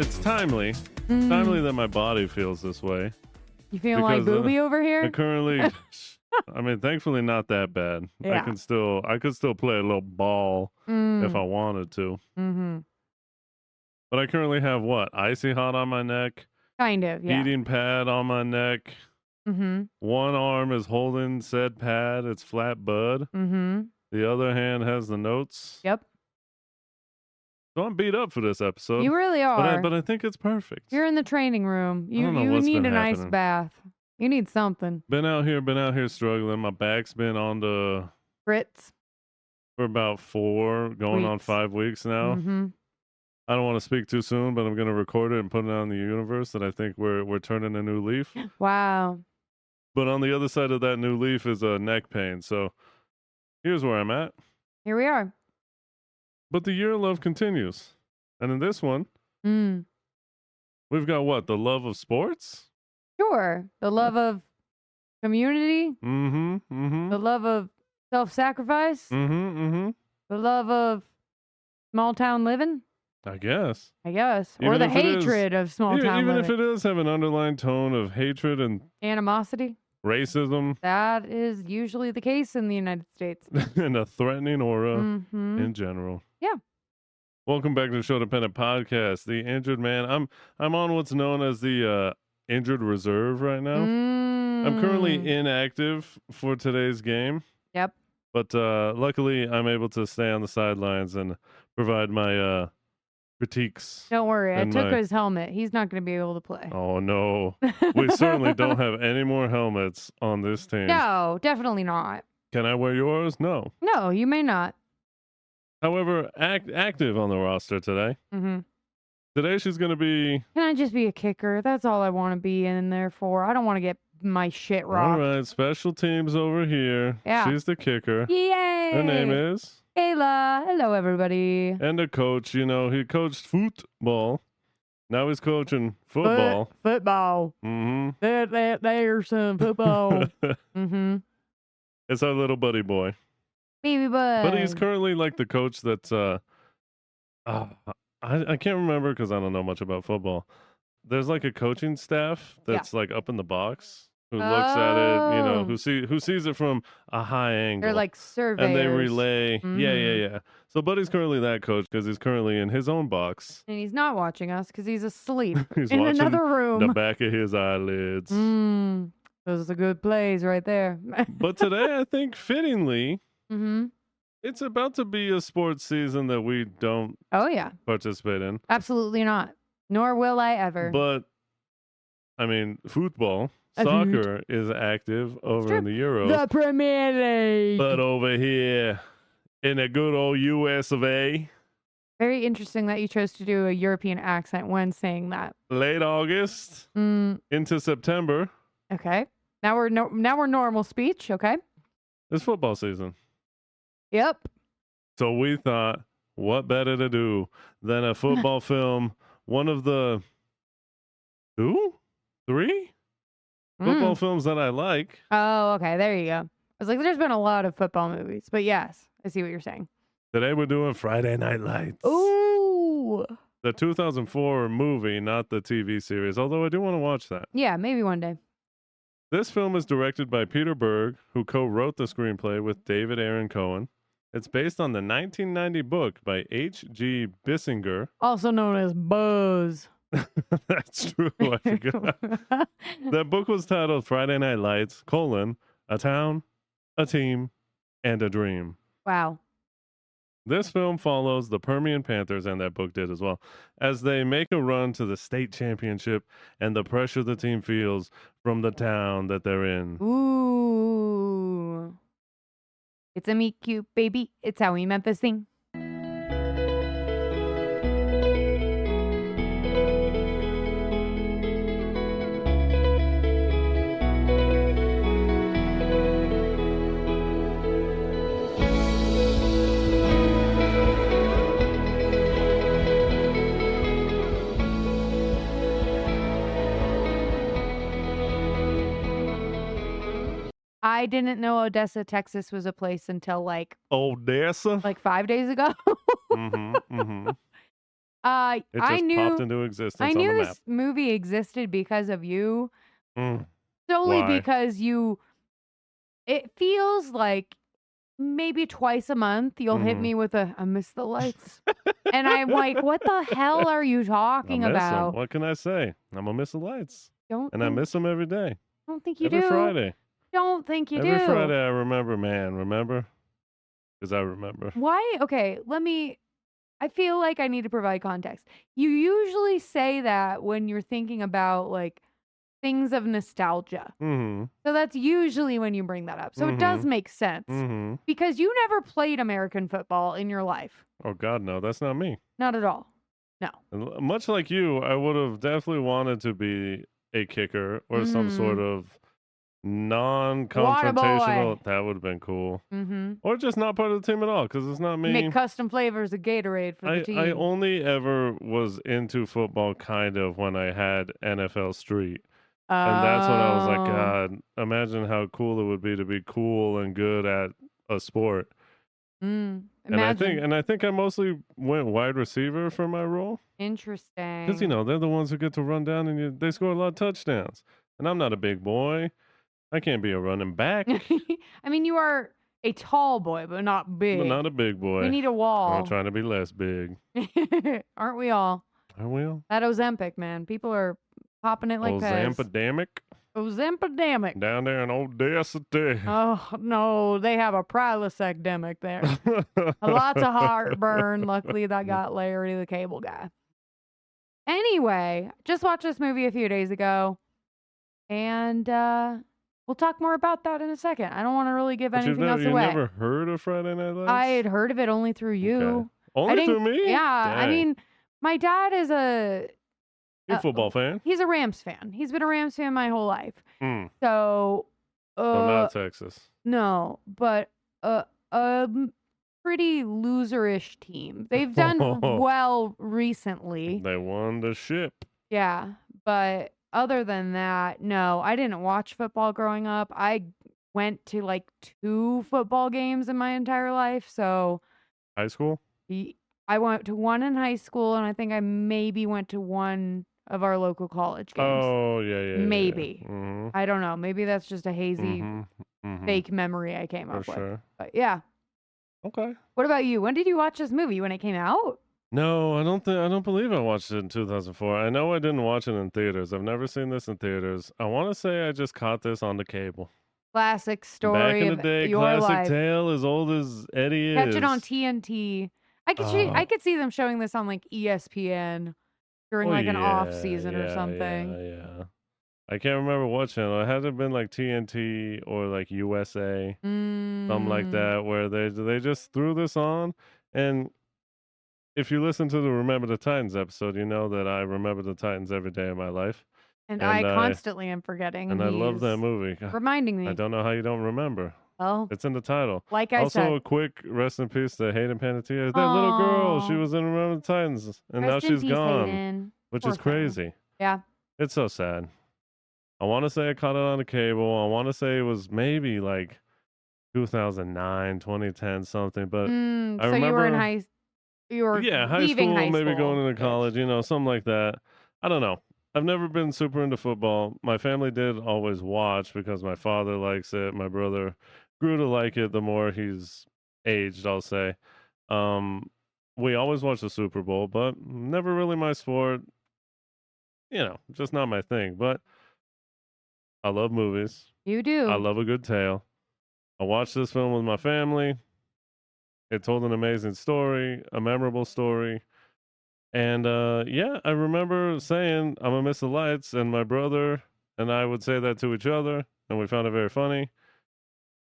it's timely. Timely that my body feels this way. You feeling like Because, booby over I here? currently, I mean, thankfully not that bad. Yeah. I could still play a little ball if I wanted to. Mm-hmm. But I currently have what? Icy hot on my neck, Kind of, yeah. heating pad on my neck. Mm-hmm. One arm is holding said pad. It's flat bud. Mm-hmm. The other hand has the notes. Yep. So I'm beat up for this episode. You really are. But I think it's perfect. You're in the training room. You don't know you what's need been an ice happening. bath. You need something. Been out here struggling. My back's been on the Fritz. for about 4, going on Weeks. 5 weeks now. Mm-hmm. I don't want to speak too soon, but I'm going to record it and put it out in the universe that I think we're turning a new leaf. Wow. But on the other side of that new leaf is a neck pain. So here's where I'm at. Here we are. But the year of love continues. And in this one, we've got what? The love of sports? Sure. The love of community. Mm-hmm. Mm-hmm. The love of self-sacrifice. Mm-hmm. Mm-hmm. The love of small town living. I guess. Or the hatred of small town even living. if it does have an underlying tone of hatred and Animosity. racism That is usually the case in the United States. and a threatening aura Mm-hmm. in general. Yeah. Welcome back to the Sho-Dependent podcast. The injured man. I'm on what's known as the injured reserve right now. I'm currently inactive for today's game. Yep. But luckily I'm able to stay on the sidelines and provide my critiques. Don't worry. I And took my- his helmet. He's not going to be able to play. Oh no. We certainly don't have any more helmets on this team. No, definitely not. Can I wear yours? No. No, you may not. However, active on the roster today. Mm-hmm. Today she's going to be... Can I just be a kicker? That's all I want to be in there for. I don't want to get my shit rocked. All right, special teams over here. Yeah. She's the kicker. Yay! Her name is... Kayla. Hello, everybody. And the coach, he coached football. Now he's coaching football. Football. Mm-hmm. There's some football. Mm-hmm. It's our little buddy boy. Baby bud. But he's currently like the coach that's... I can't remember because I don't know much about football. There's like a coaching staff that's like up in the box who looks at it, who sees it from a high angle. They're like surveyors. And they relay. Mhm. Yeah. So Buddy's currently that coach because he's currently in his own box. And he's not watching us because he's asleep He's in watching another room. the back of his eyelids. Those are good plays right there. But today, I think fittingly, Mm-hmm. it's about to be a sports season that we don't Oh, yeah. participate in. Absolutely not. Nor will I ever. But, I mean, football, soccer is active over in the Euros. The Premier League. But over here in the good old US of A, Very interesting that you chose to do a European accent when saying that. late August into September, Okay. Now we're normal speech. Okay. it's football season. Yep. So we thought, what better to do than a football film, one of the 2, 3 football films that I like. Oh, okay. There you go. I was like, there's been a lot of football movies, but yes, I see what you're saying. Today we're doing Friday Night Lights. Ooh. The 2004 movie, not the TV series, although I do want to watch that. Yeah, maybe one day. This film is directed by Peter Berg, who co-wrote the screenplay with David Aaron Cohen. It's based on the 1990 book by H.G. Bissinger. Also known as Buzz. That's true. I forgot. That book was titled Friday Night Lights, a town, a team, and a dream. Wow. This film follows the Permian Panthers, and that book did as well, as they make a run to the state championship and the pressure the team feels from the town that they're in. Ooh. It's a meet cute baby. It's how we meant this thing. I didn't know Odessa, Texas was a place until like Odessa? 5 days ago. Mm-hmm. It I just popped knew into existence on the map. this movie existed because of you, Mm, solely why? because it feels like maybe twice a month you'll hit Mhm. me with I miss the lights. And I'm like, what the hell are you I talking miss them. about? What can I say? I'm gonna miss the lights, Don't and I think miss them every day, don't think you every do. Friday. Don't think you Every do. Friday, I remember, man. Remember? Because I remember. Why? Okay, I feel like I need to provide context. You usually say that when you're thinking about like things of nostalgia. Mhm. So that's usually when you bring that up. So it does Mhm. make sense Mhm. because you never played American football in your life. Oh God, no, that's not me. Not at all. No. And much like you, I would have definitely wanted to be a kicker or some sort Mhm. of Water boy. non-confrontational. That would have been cool. Mhm. Or just not part of the team at all, because it's not You make me. custom flavors of Gatorade for the I team. only ever was into football kind of when I had NFL Street. And that's when I was like, Oh. God, imagine how cool it would be to be cool and good at a sport. Imagine. And I think I mostly went wide receiver for my role. Because, Interesting. they're the ones who get to run down and they score a lot of touchdowns. And I'm not a big boy. I can't be a running back, I mean, you are a tall boy, but not but big. not a big We boy. need a I'm wall. trying to be less big. Aren't we all? I will. That Ozempic, man. People are popping it like Oh, Pez. Zampadamic Ozempidemic. down there in Odessa. Oh, no. They have a Prilosec there. Lots of heartburn. Luckily, that got Larry the Cable Guy. Anyway, just watched this movie a few days ago. And we'll talk more about that in a second. I don't want to really give But anything else you away. never heard of Friday Night I Lights? had heard of it only through Okay. you. I Only through didn't, me? yeah. I Dang. mean, my dad is You a football fan? he's a Rams fan. He's been a Rams fan my whole life. Hmm. So, So not Texas. no, but a pretty loserish team. They've done well recently. They won the ship. Yeah, but other than that, no, I didn't watch football growing up. I went to like 2 football games in my entire life. So High school? I went to one in high school, and I think I maybe went to one of our local college games. Oh, yeah. Maybe. Mm-hmm. I don't know. Maybe that's just a hazy, Mm-hmm. fake memory I came For up with. sure. But yeah. Okay. What about you? When did you watch this movie? When it came out? No, I don't believe I watched it in 2004. I know I didn't watch it in theaters. I've never seen this in theaters. I want to say I just caught this on the cable. Classic Back story in the of day, your classic life. tale as old as Eddie Catch is. it on TNT. I could see them showing this on like ESPN during like an off season or something. Yeah. I can't remember what channel. It had to have been like TNT or like USA, something like that, where they just threw this on. And if you listen to the Remember the Titans episode, you know that I remember the Titans every day of my life. And I constantly am forgetting. And I love that movie. Reminding me. I don't know how you don't remember. Well, It's in the title. like I also, said. a quick rest in peace to Hayden Panettiere. That little girl, she was in Remember the Titans, and now she's gone, Hayden. which Poor is crazy. thing. Yeah. It's so sad. I want to say I caught it on the cable. I want to say it was maybe like 2009, 2010, something. But I so remember you were in high leaving school, high school, maybe going into college, something like that. I don't know. I've never been super into football. My family did always watch because my father likes it. My brother grew to like it the more he's aged, I'll say. We always watch the Super Bowl, but never really my sport. Just not my thing. But I love movies. You do. I love a good tale. I watched this film with my family. It told an amazing story, a memorable story. And I remember saying, I'm going to miss the lights. And my brother and I would say that to each other. And we found it very funny.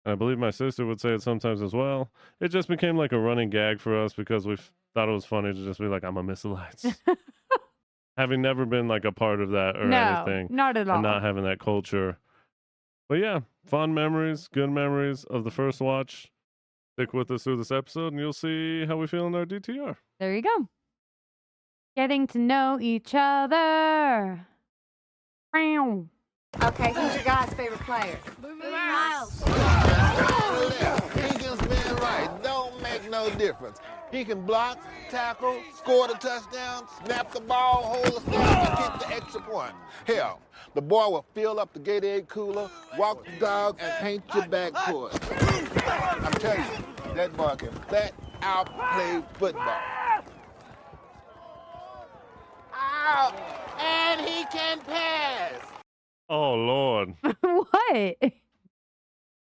And I believe my sister would say it sometimes as well. It just became like a running gag for us because we thought it was funny to just be like, I'm going to miss the lights. Having never been like a part of that or anything. Not at all. And not having that culture. But yeah, fond memories, good memories of the first watch. Stick with us through this episode and you'll see how we feel in our DTR. There you go. Getting to know each other. Okay, who's your guy's favorite player? Miles. He just been right. Don't make no difference. He can block, tackle, score the touchdown, snap the ball, hold the snap, and kick the extra point. Hell, the boy will fill up the Gatorade cooler, walk the dog, and paint your backboard. I'm telling you, that boy can flat out play football. Ow! And he can pass. Oh Lord. What?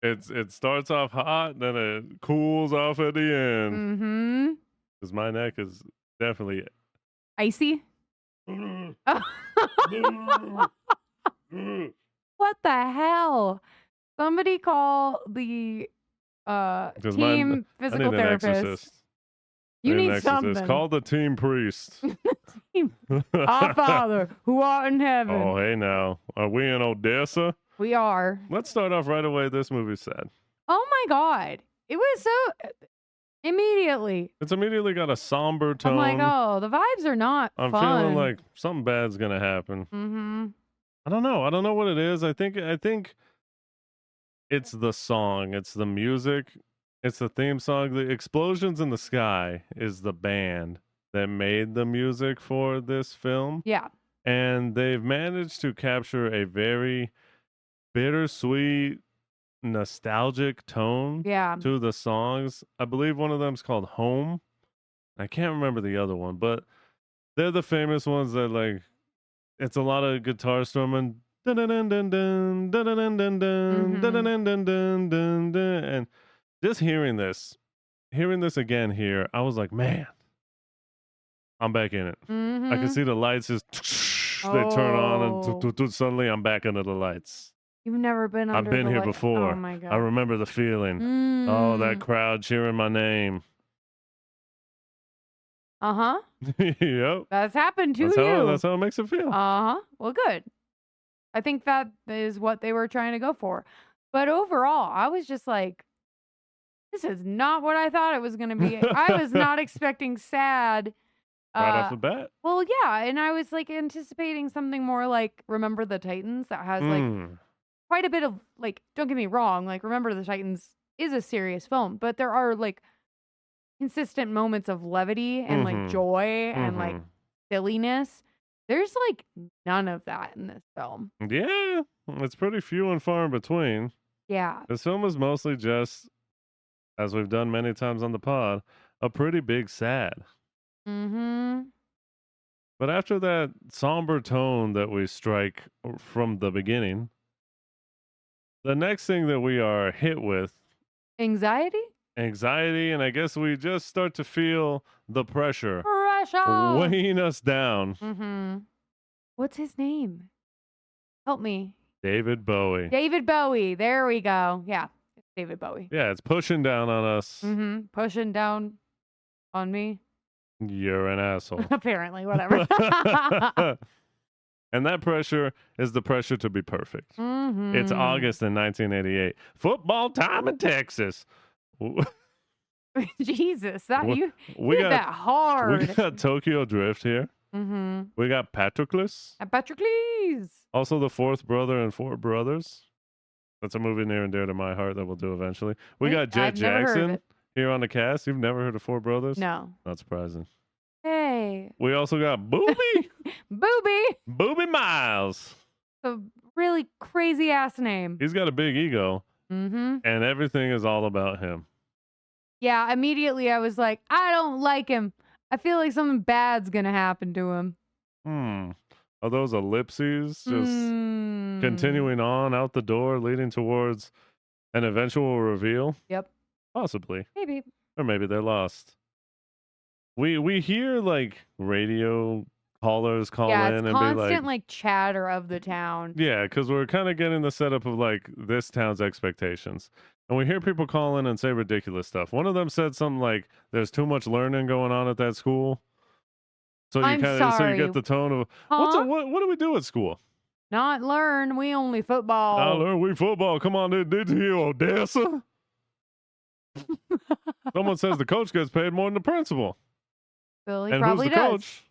It starts off hot, then it cools off at the end. Mm-hmm. Because my neck is definitely Icy? What the hell? Somebody call the team physical therapist. You need something. Call the team priest. Our Father, who art in heaven. Oh, hey now. Are we in Odessa? We are. Let's start off right away. This movie's sad. Oh my God. It was so... Immediately. It's immediately got a somber tone. I'm like, oh, the vibes are not I'm fun. feeling like something bad's going to happen. Mm-hmm. I don't know. I don't know what it is. I think it's the song. It's the music. It's the theme song. The Explosions in the Sky is the band that made the music for this film. Yeah. And they've managed to capture a very bittersweet, nostalgic tone to the songs. I believe one of them's called Home. I can't remember the other one, but they're the famous ones that, like, it's a lot of guitar strumming. And just hearing this again here, I was like, man, I'm back in it. I can see the lights just they turn on and suddenly I'm back under the lights. You've never been under I've been the here light. before. Oh my God. I remember the feeling. Oh, that crowd cheering my name. Uh-huh. Yep. That's happened to you. That's how it makes it feel. Uh-huh. Well, good. I think that is what they were trying to go for. But overall, I was just like, this is not what I thought it was going to be. I was not expecting sad. Right off the bat. Well, yeah. And I was like anticipating something more like Remember the Titans that has like quite a bit of like, don't get me wrong, like Remember the Titans is a serious film, but there are like consistent moments of levity and like joy and like silliness. There's like none of that in this film. Yeah, it's pretty few and far in between. Yeah. This film is mostly just, as we've done many times on the pod, a pretty big sad. Mm-hmm. But after that somber tone that we strike from the beginning, the next thing that we are hit with... Anxiety, and I guess we just start to feel the pressure weighing us down. Mm-hmm. What's his name? Help me. David Bowie. David Bowie. There we go. Yeah, it's David Bowie. Yeah, it's pushing down on us. Mm-hmm. Pushing down on me. You're an asshole. Apparently, whatever. And that pressure is the pressure to be perfect. Mm-hmm. It's August in 1988. Football time in Texas. Jesus, you hit that hard. We got Tokyo Drift here. Mm-hmm. We got Patroclus. Patroclus. Also the Fourth Brother and Four Brothers. That's a movie near and dear to my heart that we'll do eventually. We got Jet Jackson here on the cast. You've never heard of Four Brothers? No. Not surprising. Hey. We also got Booby. Booby Miles. A really crazy ass name. He's got a big ego. Mm-hmm. And everything is all about him. Yeah, immediately I was like, I don't like him. I feel like something bad's going to happen to him. Are those ellipses just continuing on out the door, leading towards an eventual reveal? Yep. Possibly. Maybe. Or maybe they're lost. We hear like radio callers call in and be like... constant like chatter of the town. Yeah, because we're kind of getting the setup of like this town's expectations. And we hear people call in and say ridiculous stuff. One of them said something like, there's too much learning going on at that school. So you get the tone of, what do we do at school? Not learn, we only football. Not learn, we football. Come on, did you hear Odessa? Someone says the coach gets paid more than the principal. Billy and probably who's the does. coach?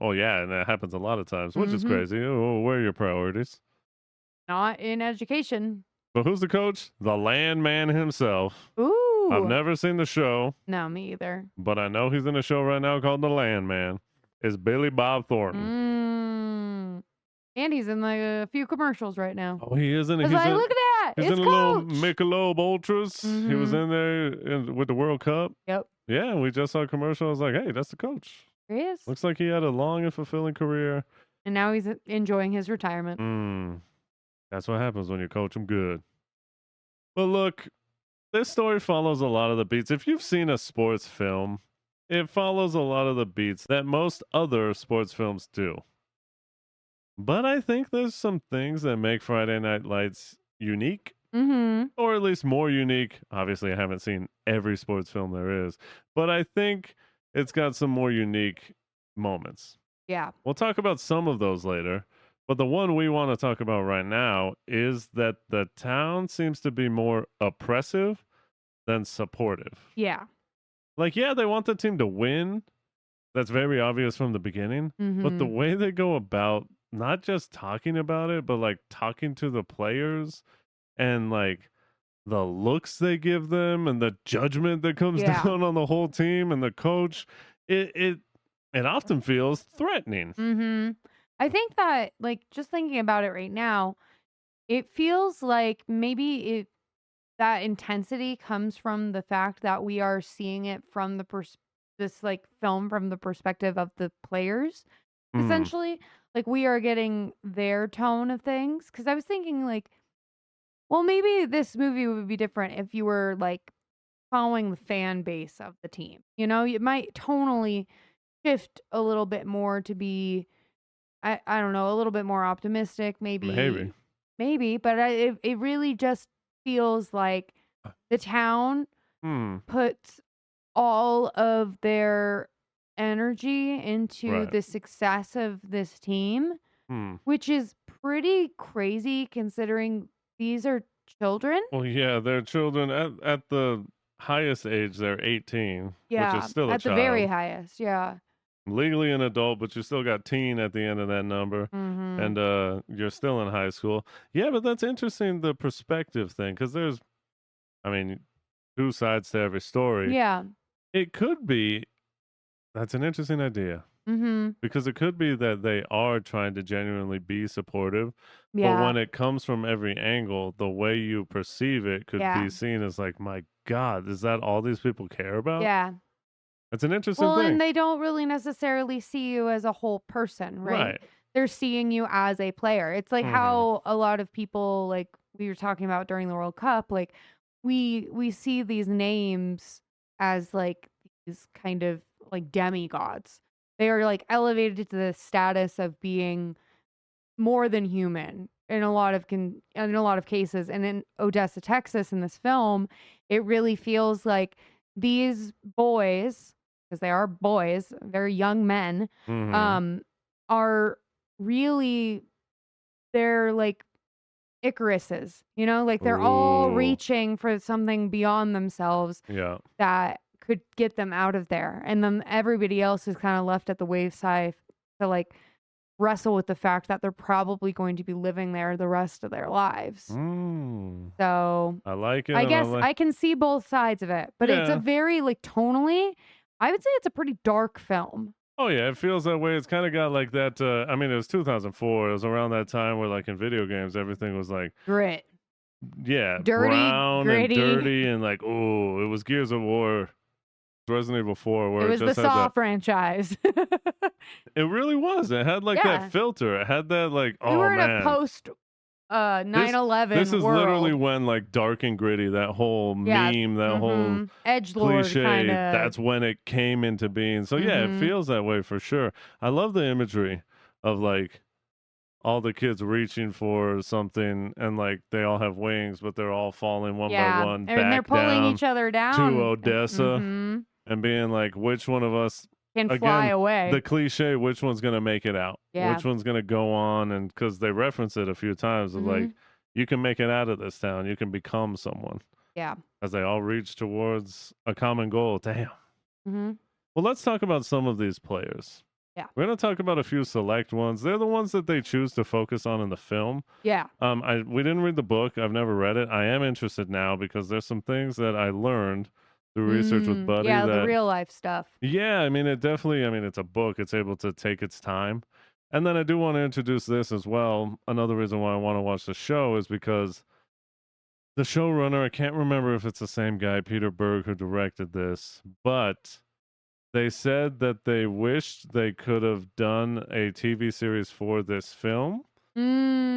Oh, yeah, and that happens a lot of times, which is crazy. Oh, where are your priorities? Not in education. But who's the coach? The landman himself. Ooh. I've never seen the show. No, me either. But I know he's in a show right now called The Landman. It's Billy Bob Mm. Thornton. And he's in like a few commercials right now. Oh, he isn't. Look at that. He's It's in a little Michelob Ultras. He was in there with the World Cup. Yep. Yeah, we just saw a commercial. I was like, hey, that's the coach. He is. Looks like he had a long and fulfilling career. And now he's enjoying his retirement. That's what happens when you coach him good. But look, this story follows a lot of the beats. If you've seen a sports film, it follows a lot of the beats that most other sports films do. But I think there's some things that make Friday Night Lights unique, or at least more unique. Obviously, I haven't seen every sports film there is, but I think it's got some more unique moments. Yeah. We'll talk about some of those later, but the one we want to talk about right now is that the town seems to be more oppressive than supportive. Yeah. Like, yeah, they want the team to win. That's very obvious from the beginning, but the way they go about not just talking about it, but like talking to the players and like the looks they give them and the judgment that comes down on the whole team and the coach, it often feels threatening. I think that, like, just thinking about it right now, it feels like maybe that intensity comes from the fact that we are seeing it from this like film from the perspective of the players, essentially. Like, we are getting their tone of things. Because I was thinking, like, well, maybe this movie would be different if you were, like, following the fan base of the team. You know, it might tonally shift a little bit more to be, I don't know, a little bit more optimistic, maybe. But it really just feels like the town puts all of their energy into the success of this team, which is pretty crazy considering these are children. Well, yeah, they're children at the highest age. They're 18, which is still a child. At the very highest, yeah. Legally an adult, but you still got teen at the end of that number, and you're still in high school. Yeah, but that's interesting, the perspective thing, because there's, I mean, two sides to every story. Yeah. It could be. That's an interesting idea. Because it could be that they are trying to genuinely be supportive, but when it comes from every angle, the way you perceive it could be seen as like, my God, is that all these people care about? Yeah. It's an interesting thing. Well, and they don't really necessarily see you as a whole person, right? They're seeing you as a player. It's like how a lot of people, like we were talking about during the World Cup, like we see these names as like these kind of like demigods. They are like elevated to the status of being more than human in a lot of cases. And in Odessa, Texas, in this film, it really feels like these boys, because they are boys, very young men, are really, they're like Icaruses, you know, like they're all reaching for something beyond themselves that could get them out of there. And then everybody else is kind of left at the wayside to like wrestle with the fact that they're probably going to be living there the rest of their lives. So I like it. I guess I can see both sides of it, but it's a very like tonally, I would say it's a pretty dark film. Oh yeah, it feels that way. It's kind of got like that. I mean, it was 2004. It was around that time where, like in video games, everything was like grit. Yeah, dirty, brown gritty. and dirty, and like it was Gears of War, Resident Evil 4, where it was just the had Saw that, franchise. It really was. It had like that filter. It had that like we were in a post 9/11 This is world. literally when like dark and gritty, that whole meme, that whole edgelord cliche, kinda. that's when it came into being. So yeah, it feels that way for sure. I love the imagery of like all the kids reaching for something, and like they all have wings, but they're all falling one by one and they're pulling each other down to Odessa, and being like, which one of us can fly away? The cliche, which one's gonna make it out? Yeah. Which one's gonna go on? And because they reference it a few times, of like, you can make it out of this town, you can become someone. Yeah. As they all reach towards a common goal. Damn. Well, let's talk about some of these players. Yeah. We're going to talk about a few select ones. They're the ones that they choose to focus on in the film. Yeah. We didn't read the book. I've never read it. I am interested now because there's some things that I learned through research with Buddy Yeah, the that real life stuff. yeah, I mean, it definitely, I mean, it's a book. It's able to take its time. And then I do want to introduce this as well. Another reason why I want to watch the show is because the showrunner, I can't remember if it's the same guy, Peter Berg, who directed this, but they said that they wished they could have done a TV series for this film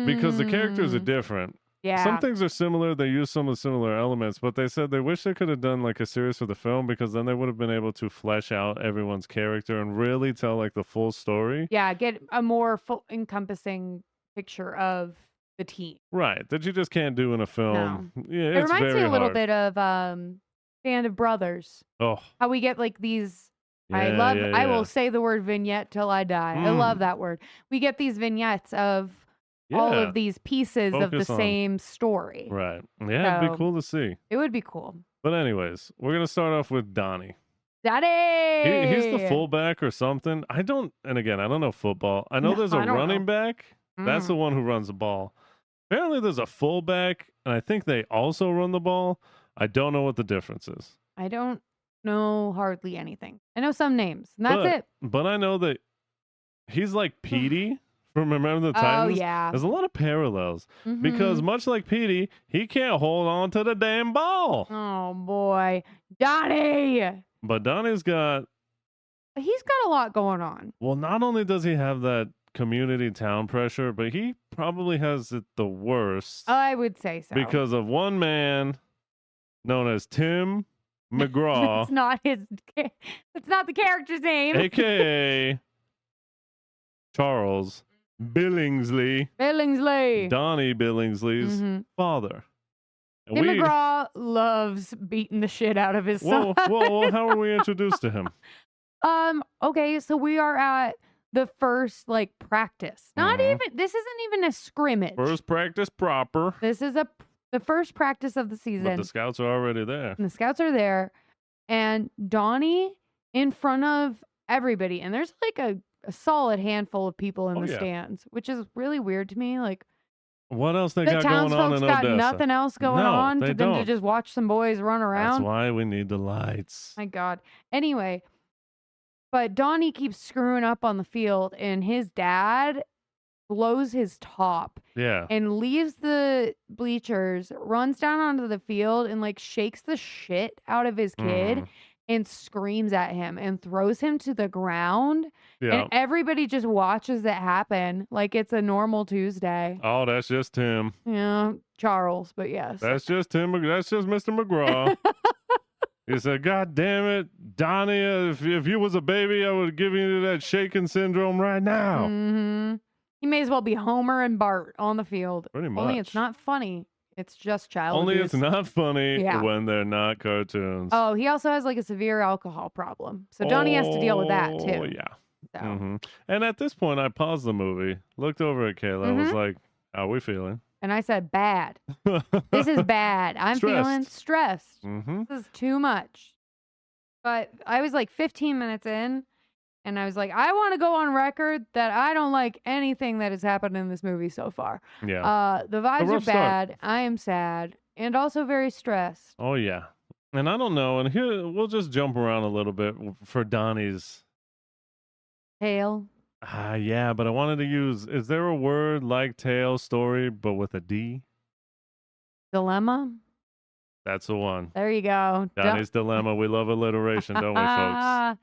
because the characters are Mm, different. Some yeah. things are similar. They use some of the similar elements, but they said they wish they could have done like a series for the film because then they would have been able to flesh out everyone's character and really tell like the full story. Yeah, get a more full encompassing picture of the team. Right. That you just can't do in a No. film. Yeah, It it's reminds me very a little hard. bit of Band of Brothers. Oh, How we get like these I yeah, yeah, I yeah. will say the word vignette till I die. I love that word. We get these vignettes of all Yeah. of these pieces of the Focus on- same story. Right. Yeah, it'd be So- cool to see. It would be cool. But anyways, we're gonna start off with Donnie. Daddy! He's the fullback or something. I don't know football. I know No, there's a I don't running know. back. That's the one who runs the ball. Apparently there's a fullback, and I think they also run the ball. I don't know what the difference is. I don't know hardly anything. I know some names, and that's it. But I know that he's like Petey from Remember the Oh, Titans. yeah. There's a lot of parallels because Mhm. much like Petey, he can't hold on to the damn ball. Oh, boy. Donnie! But Donnie's got, He's got a lot going on. well, not only does he have that community town pressure, but he probably has it the worst I would say so. because of one man known as Tim McGraw, It's not his. It's not the character's name. aka Charles Billingsley, Billingsley. Donnie Billingsley's Mhm. father. And Tim McGraw loves beating the shit out of his son. whoa, how are we introduced to him? Okay, so we are at the first like practice. Not Mhm. even. This isn't even a scrimmage. First practice proper, This is the first practice of the but season. the scouts are already there. And the scouts are there, and Donnie in front of everybody, and there's like a solid handful of people in Oh, the yeah. stands, which is really weird to me. Like What else they the got going on townsfolk's in got Odessa? nothing else going No, on they to them to don't. just watch some boys run That's around. why we need the lights. My God. Anyway, but Donnie keeps screwing up on the field, and his dad blows his top Yeah. and leaves the bleachers, runs down onto the field, and like shakes the shit out of his kid Mhm. and screams at him and throws him to the ground. Yeah. And everybody just watches it happen like it's a normal Tuesday. Oh, that's just Tim. Yeah, Charles, but yes. That's just Tim. That's just Mr. McGraw. He said, "God damn it, Donnie! If you was a baby, I would give you that shaking syndrome right now." Mm-hmm. He may as well be Homer and Bart on the field. Pretty Only it's much. not funny. It's just child Only abuse. it's not funny Yeah. when they're not cartoons. Oh, he also has like a severe alcohol problem. So Donnie has to deal with that Oh, too. yeah. So. hmm And at this point, I paused the movie, looked over at Kayla, was like, "How we feeling?" And I said, bad. This is bad. I'm feeling stressed. Mm-hmm. This is too much. But I was like 15 minutes in, and I was like, I want to go on record that I don't like anything that has happened in this movie so far. Yeah. The vibes are rough start. bad. I am sad and also very stressed. Oh yeah. And I don't know. And here we'll just jump around a little bit for Donnie's. Tale. Yeah, but I wanted to use. Is there a word like tale story, but with a D? Dilemma. That's the one. There you go. Donnie's dilemma. We love alliteration, don't we, folks?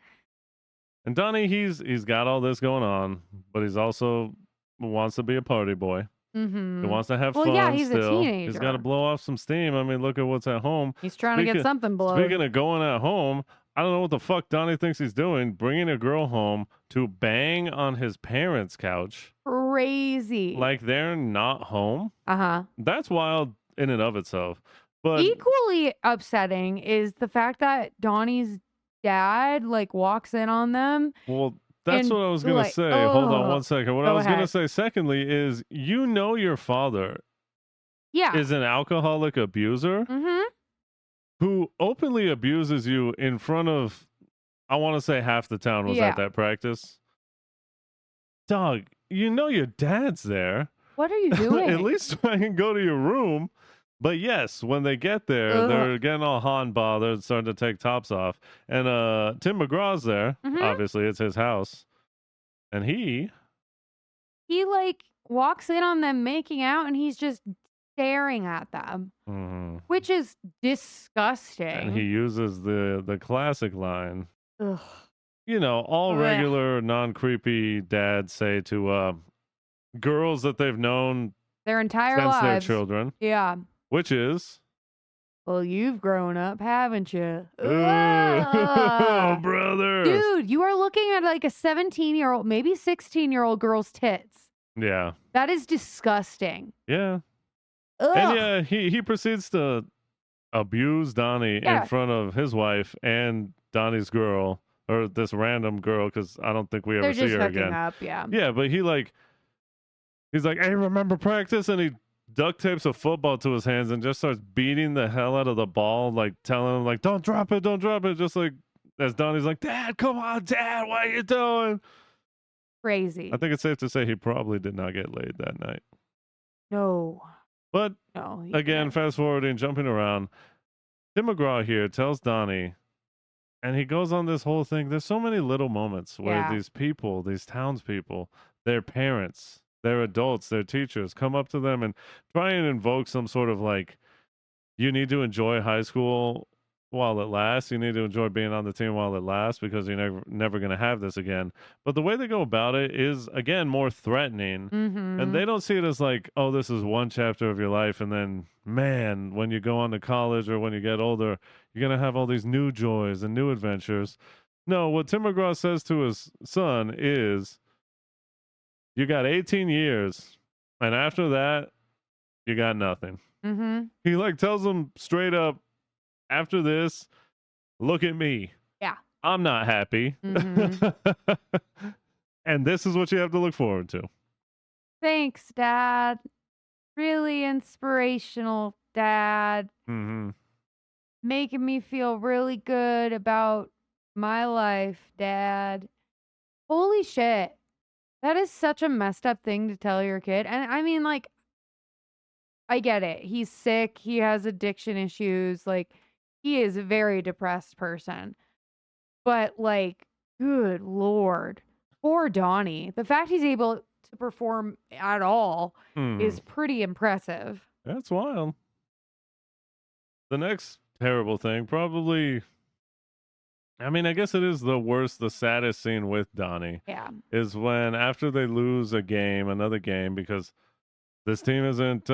And Donnie, he's got all this going on, but he's also wants to be a party boy. Mm-hmm. He wants to have Well, fun. yeah, he's a still. He's teenager. got to blow off some steam. I mean, look at what's at home. He's trying to get something blown. Speaking of going at home, I don't know what the fuck Donnie thinks he's doing, bringing a girl home to bang on his parents' couch. Crazy. Like they're not home. Uh-huh. That's wild in and of itself. But Equally upsetting is the fact that Donnie's dad like walks in on them. well, that's and, what I was gonna like, say. Hold on ugh. one second. What Go I was gonna ahead. say secondly is you know your father Yeah. is an alcoholic abuser Mm-hmm. who openly abuses you in front of, I want to say half the town was Yeah. at that practice. Dog, you know your dad's there. What are you doing? At least try and go to your room. But yes, when they get there, Ugh. they're getting all Han bothered, starting to take tops off. And Tim McGraw's there. Mhm. Obviously, it's his house. And he like walks in on them making out and he's just staring at them, mhm. which is And he disgusting. uses the classic line. Ugh. You know, all Ugh. regular, non-creepy dads say to girls that they've known Their entire since their lives. children, Yeah. which is, Well, you've grown up, haven't you? oh, brother. Dude, you are looking at like a 17-year-old, maybe 16-year-old girl's tits. Yeah. That is disgusting. Yeah. Ugh. And yeah, he proceeds to abuse Donnie Yeah. in front of his wife and Donnie's girl, or this random girl, because I don't think we ever They're see just her hooking again. up, yeah. Yeah, but he's like, hey, remember practice? And he duct tapes a football to his hands and just starts beating the hell out of the ball, like telling him, like, don't drop it, just like as Donnie's like, Dad, come on, Dad, what are you doing? Crazy. I think it's safe to say he probably did not get laid that night. No. But No. again, fast forwarding, jumping around, Tim McGraw here tells Donnie, and he goes on this whole thing. There's so many little moments where these people, these townspeople, their parents, their adults, their teachers come up to them and try and invoke some sort of like, you need to enjoy high school while it lasts. You need to enjoy being on the team while it lasts because you're never going to have this again. But the way they go about it is, again, more threatening. Mm-hmm. And they don't see it as like, oh, this is one chapter of your life. And then, man, when you go on to college or when you get older, you're going to have all these new joys and new adventures. No, what Tim McGraw says to his son is, you got 18 years. And after that, you got nothing. Mm-hmm. He like tells him straight up, after this, look at me. Yeah. I'm not happy. Mm-hmm. And this is what you have to look forward to. Thanks, Dad. Really inspirational, Dad. Mm-hmm. Making me feel really good about my life, Dad. Holy shit. That is such a messed up thing to tell your kid. And I mean, like, I get it. He's sick. He has addiction issues. Like, he is a very depressed person. But, like, good Lord. Poor Donnie. The fact he's able to perform at all is pretty impressive. That's wild. The next terrible thing, probably, I mean, I guess it is the saddest scene with Donnie. Yeah. Is when after they lose another game, because this team isn't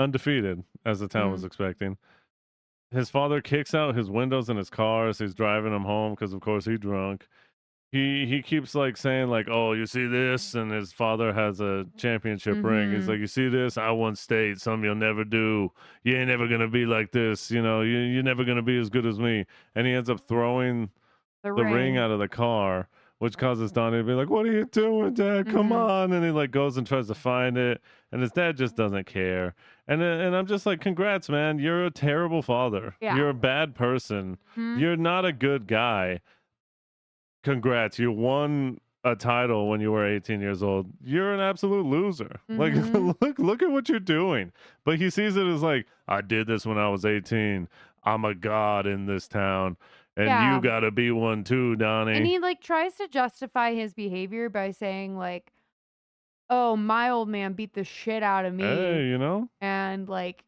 undefeated as the town was expecting. His father kicks out his windows in his car as he's driving him home because, of course, he's drunk. He keeps like saying like, "Oh, you see this?" And his father has a championship ring. He's like, "You see this? I won state. Something you'll never do. You ain't never gonna be like this. You know, you're never gonna be as good as me." And he ends up throwing the ring out of the car, which causes Donnie to be like, "What are you doing, Dad? Come on!" And he like goes and tries to find it, and his dad just doesn't care. And I'm just like, "Congrats, man! You're a terrible father. Yeah. You're a bad person. You're not a good guy. Congrats, you won a title when you were 18 years old. You're an absolute loser. Like, look at what you're doing." But he sees it as like, I did this when I was 18. I'm a god in this town. And you got to be one too, Donnie. And he like tries to justify his behavior by saying like, "Oh, my old man beat the shit out of me." Hey, you know? And like,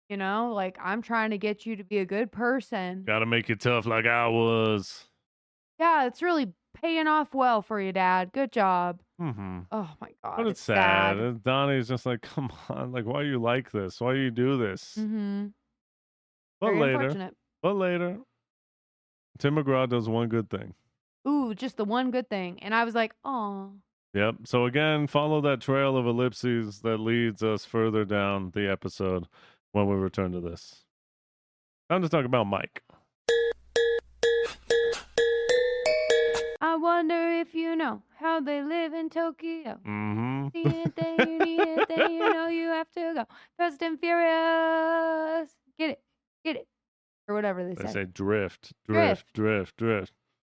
like I'm trying to get you to be a good person. Got to make it tough like I was. Yeah, it's really paying off well for you, Dad. Good job. Mm-hmm. Oh my God. But it's sad. Donnie's just like, come on. Like, why you like this? Why you do this? Mm-hmm. But Very later, unfortunate. Tim McGraw does one good thing. Ooh, just the one good thing. And I was like, oh. Yep. So again, follow that trail of ellipses that leads us further down the episode when we return to this. Time to talk about Mike. I wonder if you know how they live in Tokyo. Mm-hmm. See anything you need, anything you know you have to go. Fast and Furious. Get it. Or whatever they They say. say drift. Drift. Drift.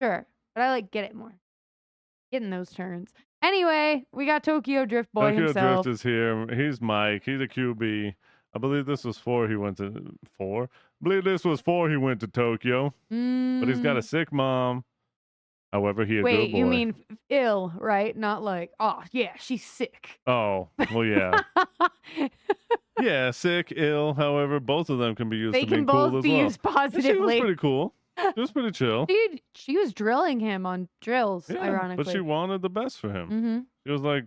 Sure. But I like get it more. Getting those turns. Anyway, we got Tokyo Drift Boy Tokyo himself. Drift is here. He's Mike. He's a QB. I believe this was before he went to I believe this was before he went to Tokyo. But he's got a sick mom. However, he a Wait, good boy. you mean ill, right? Not like, oh, yeah, she's sick. Oh, well, yeah. Yeah, sick, ill. However, both of them can be used They to being can cool both as be well. used And she was positively. pretty cool. She was pretty chill. Dude, she was drilling him on drills, Yeah, ironically. but she wanted the best for him. Mm-hmm. She was like,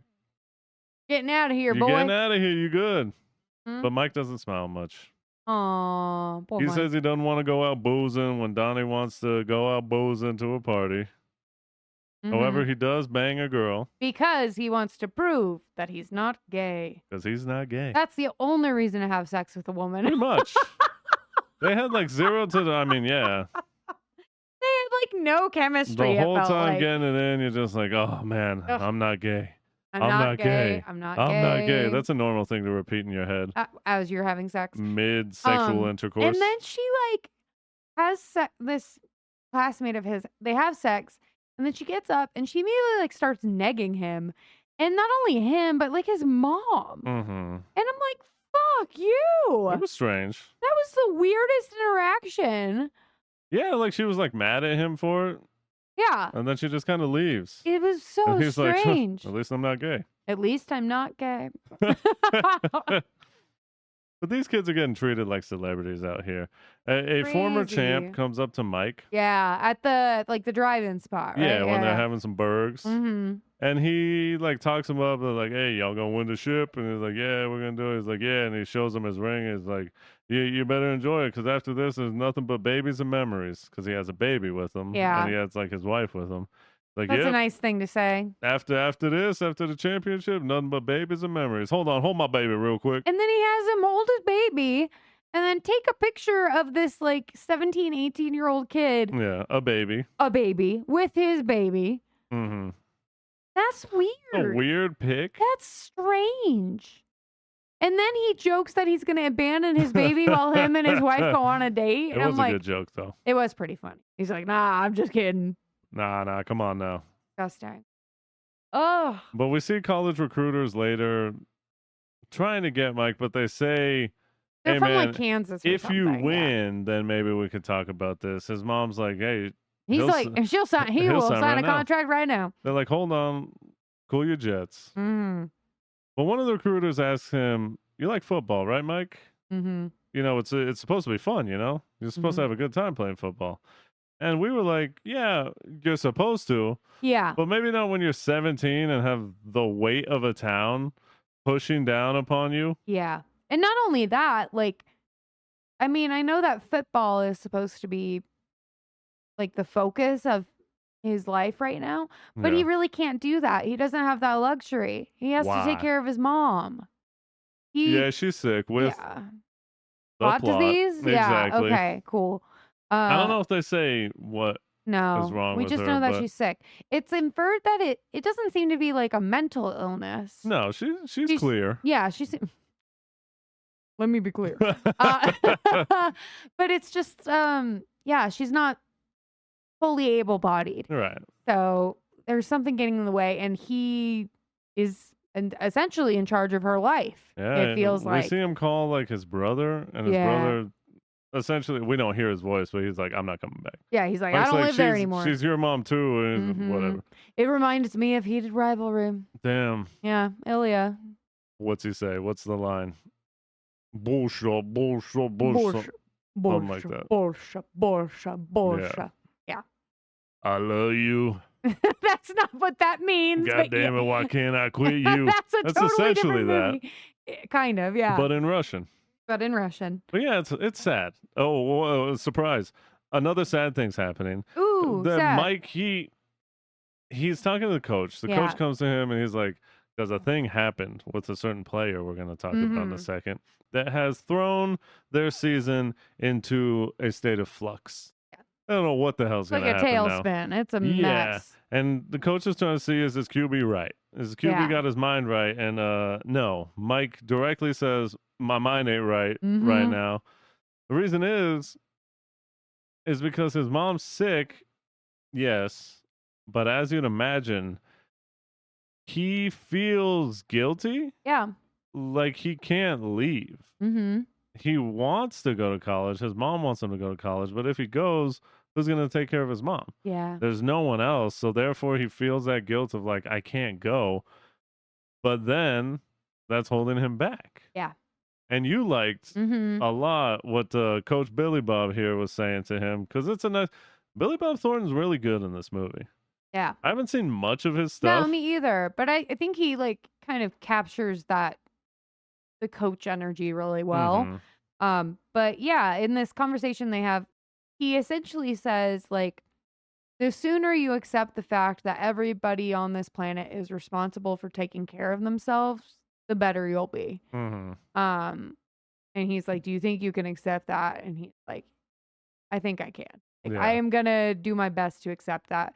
Getting out of here, "You're boy. getting out of here. You good?" Hmm? But Mike doesn't smile much. Aw, poor He Mike. says he doesn't want to go out boozing when Donnie wants to go out boozing to a party. However, he does bang a girl. Because he wants to prove that he's not gay. Because he's not gay. That's the only reason to have sex with a woman. Pretty much. They had like 0 to the, I mean, yeah. They had like no chemistry. The whole it felt time like. getting it in, you're just like, oh man, Ugh. I'm not gay. I'm I'm not not gay. gay. I'm not I'm gay. not gay. That's a normal thing to repeat in your head. As you're having sex. Mid-sexual intercourse. And then she like has this classmate of his. They have sex, and then she gets up and she immediately like starts negging him, and not only him but like his mom. Mm-hmm. And I'm like, fuck you. It was strange. That was the weirdest interaction. Yeah, like she was like mad at him for it. Yeah. And then she just kind of leaves. It was so And he's strange. like, at least I'm not gay. At least I'm not gay. But these kids are getting treated like celebrities out here. A former champ Crazy. comes up to Mike. Yeah, at the drive-in spot, right? Yeah, when they're having some burgers. Mm-hmm. And he like talks him up and like, hey, y'all gonna win the ship? And he's like, yeah, we're gonna do it. He's like, yeah, and he shows him his ring. He's like, you better enjoy it because after this, there's nothing but babies and memories because he has a baby with him. Yeah. And he has like his wife with him. Like, That's yep, a nice thing to say. after the championship, nothing but babies and memories. Hold my baby real quick. And then he has him hold his baby and then take a picture of this like 17, 18-year-old kid, Yeah, a baby. With his baby. Mm-hmm. That's A weird. weird pic. That's strange. And then he jokes that he's going to abandon his baby while him and his wife go on a date. It And I'm was a like, good joke though. it was pretty funny. He's like, nah, I'm just kidding. Nah, come on now. Disgusting. Oh, But we see college recruiters later trying to get Mike, but they say, they're hey from man, like Kansas. Or if you something, yeah. win, then maybe we could talk about this. His mom's like, hey, He's he'll like, if she'll sign, he he'll will sign sign right a now. contract right now. they're like, hold on, cool your jets. Mm. But one of the recruiters asks him, you like football, right, Mike? Mm-hmm. You know, it's supposed to be fun, you know? You're supposed to have a good time playing football. And we were like, yeah, you're supposed to. Yeah. But maybe not when you're 17 and have the weight of a town pushing down upon you. Yeah. And not only that, like, I mean, I know that football is supposed to be like the focus of his life right now, but he Yeah. really can't do that. He doesn't have that luxury. He has to Why? take care of his mom. Yeah, she's sick with yeah. the Plot plot. disease? Yeah. Exactly. Okay, cool. I don't know if they say what. No, is wrong we with just her, know that but- she's sick. It's inferred that it doesn't seem to be like a mental illness. No, she's She's- clear. Yeah, she's. Let me be clear. But it's just, yeah, she's not fully able-bodied. Right. So there's something getting in the way, and he is essentially in charge of her life. Yeah. It feels we like. see him call like his brother, and his Yeah. brother. Essentially, we don't hear his voice, but he's like, "I'm not coming back." Yeah, he's like, Mike's I don't like, live there "She's- anymore. She's your mom too, and Mhm. whatever. It reminds me of heated rivalry. Damn. Yeah, Ilya. What's he say? What's the line? Bullshit, bullshit, bullshit. Something like that. Bullshit. I love you. That's not what that means. God damn it, why can't I quit you? That's a That's totally essentially different movie. Kind of, yeah. But in Russian. But in Russian. But yeah, it's sad. Oh, surprise. Another sad thing's happening. Ooh, That sad. Mike, he's talking to the coach. The Yeah. coach comes to him and he's like, because a thing happened with a certain player we're going to talk about in a second that has thrown their season into a state of flux. I don't know what the hell's It's going like to a happen now. tailspin. It's a Yeah. mess. And the coach is trying to see, is his QB right? Is his QB Yeah. got his mind right? And no, Mike directly says, my mind ain't right Mhm. right now. The reason is because his mom's sick, yes, but as you'd imagine, he feels guilty. Yeah. like he can't leave. Mm-hmm. He wants to go to college. His mom wants him to go to college, but if he goes, who's going to take care of his mom? Yeah. There's no one else, so therefore he feels that guilt of like I can't go. But then that's holding him back. Yeah. And you liked Mm-hmm. a lot what Coach Billy Bob here was saying to him because it's a nice. Billy Bob Thornton's really good in this movie. Yeah. I haven't seen much of his No, stuff. me either. But I think he like kind of captures the coach energy really well. But yeah, in this conversation they have, he essentially says like, the sooner you accept the fact that everybody on this planet is responsible for taking care of themselves, the better you'll be. And he's like, do you think you can accept that? And he's like, I think I can. Like, Yeah. I am gonna do my best to accept that.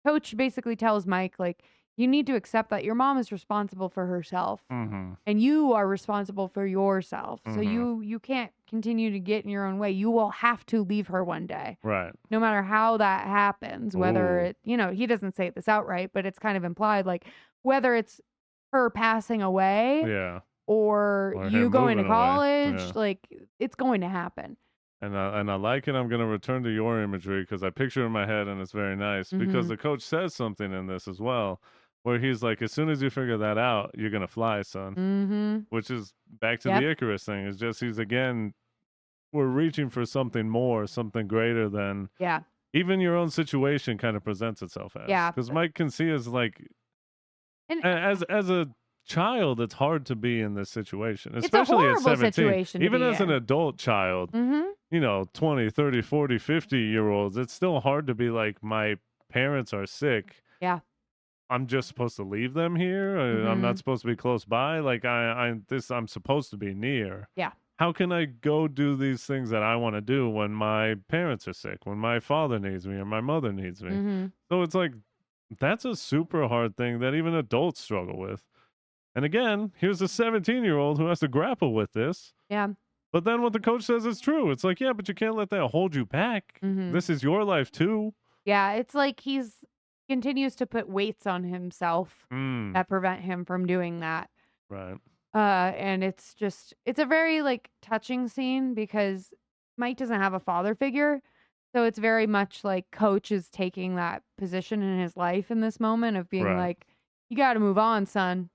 Coach basically tells Mike, like, you need to accept that your mom is responsible for herself, and you are responsible for yourself. So you can't continue to get in your own way. You will have to leave her one day, Right. no matter how that happens. Whether it, he doesn't say this outright, but it's kind of implied, like whether it's her passing away, Yeah. or you him going to moving away. college, Yeah. like it's going to happen. And I like it. I'm going to return to your imagery because I picture it in my head and it's very nice because the coach says something in this as well where he's like, as soon as you figure that out, you're going to fly, son. Which is back to the Icarus thing. It's just we're reaching for something more, something greater than even your own situation kind of presents itself as. Yeah. Because Mike can see as like, And as a child, it's hard to be in this situation, it's a especially at horrible 17. situation to Even be as an in. adult child, 20, 30, 40, 50-year-olds, it's still hard to be like, my parents are sick. Yeah. I'm just supposed to leave them here. I'm not supposed to be close by. Like I'm supposed to be near. Yeah. How can I go do these things that I want to do when my parents are sick, when my father needs me or my mother needs me? So it's like, that's a super hard thing that even adults struggle with. And again, here's a 17-year-old who has to grapple with this. Yeah. But then what the coach says is true. It's like, yeah, but you can't let that hold you back. This is your life too. Yeah, it's like he's continues to put weights on himself that prevent him from doing that. Right. And it's a very like touching scene because Mike doesn't have a father figure. So it's very much like coach is taking that position in his life in this moment of being like, you got to move on, son.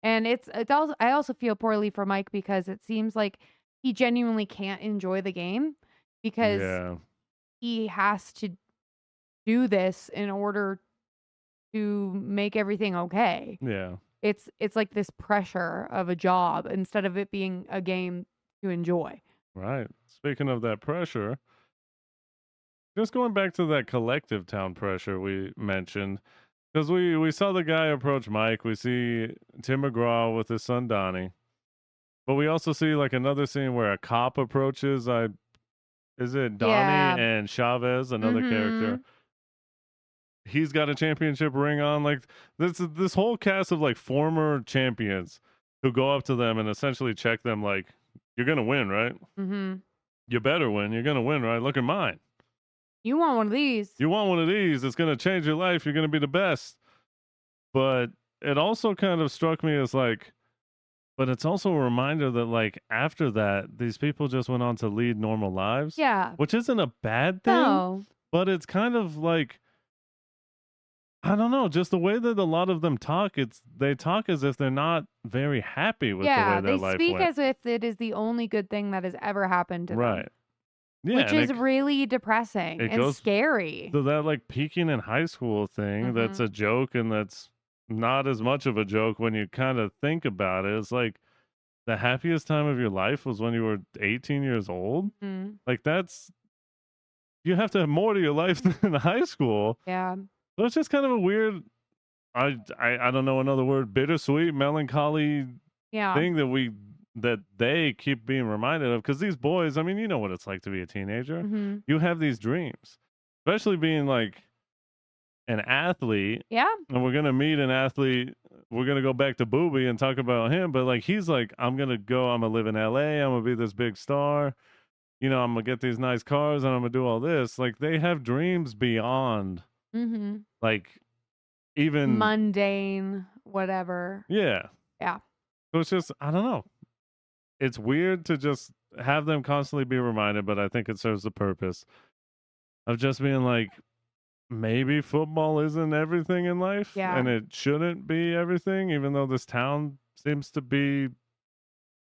And it's also, I also feel poorly for Mike because it seems like he genuinely can't enjoy the game because he has to do this in order to make everything okay. Yeah. It's like this pressure of a job instead of it being a game to enjoy. Right. Speaking of that pressure, just going back to that collective town pressure we mentioned, because we saw the guy approach Mike. We see Tim McGraw with his son Donnie. But we also see like another scene where a cop approaches. Is it Donnie and Chavez, another character? He's got a championship ring on. Like this whole cast of like former champions who go up to them and essentially check them like, you're gonna win, right? You better win. You're gonna win, right? Look at mine. You want one of these. You want one of these. It's gonna change your life. You're gonna be the best. But it also kind of struck me as like, but it's also a reminder that like after that, these people just went on to lead normal lives. Yeah. Which isn't a bad thing. No. But it's kind of like, I don't know, just the way that a lot of them talk, they talk as if they're not very happy with the way their life went. They speak as if it is the only good thing that has ever happened to them. Right. Yeah, which is really depressing and scary. So that like peaking in high school thing, that's a joke and that's not as much of a joke when you kind of think about it. It's like the happiest time of your life was when you were 18 years old. Like you have to have more to your life than high school. Yeah. So it's just kind of a weird, I don't know another word, bittersweet, melancholy thing that they keep being reminded of. Because these boys, I mean, you know what it's like to be a teenager. You have these dreams, especially being like an athlete. Yeah. And we're going to meet an athlete. We're going to go back to Booby and talk about him. But like, he's like, I'm going to live in LA. I'm going to be this big star. I'm going to get these nice cars and I'm going to do all this. Like they have dreams beyond like even mundane, whatever. Yeah. Yeah. So it's just, I don't know. It's weird to just have them constantly be reminded, but I think it serves the purpose of just being like, maybe football isn't everything in life Yeah. and it shouldn't be everything, even though this town seems to be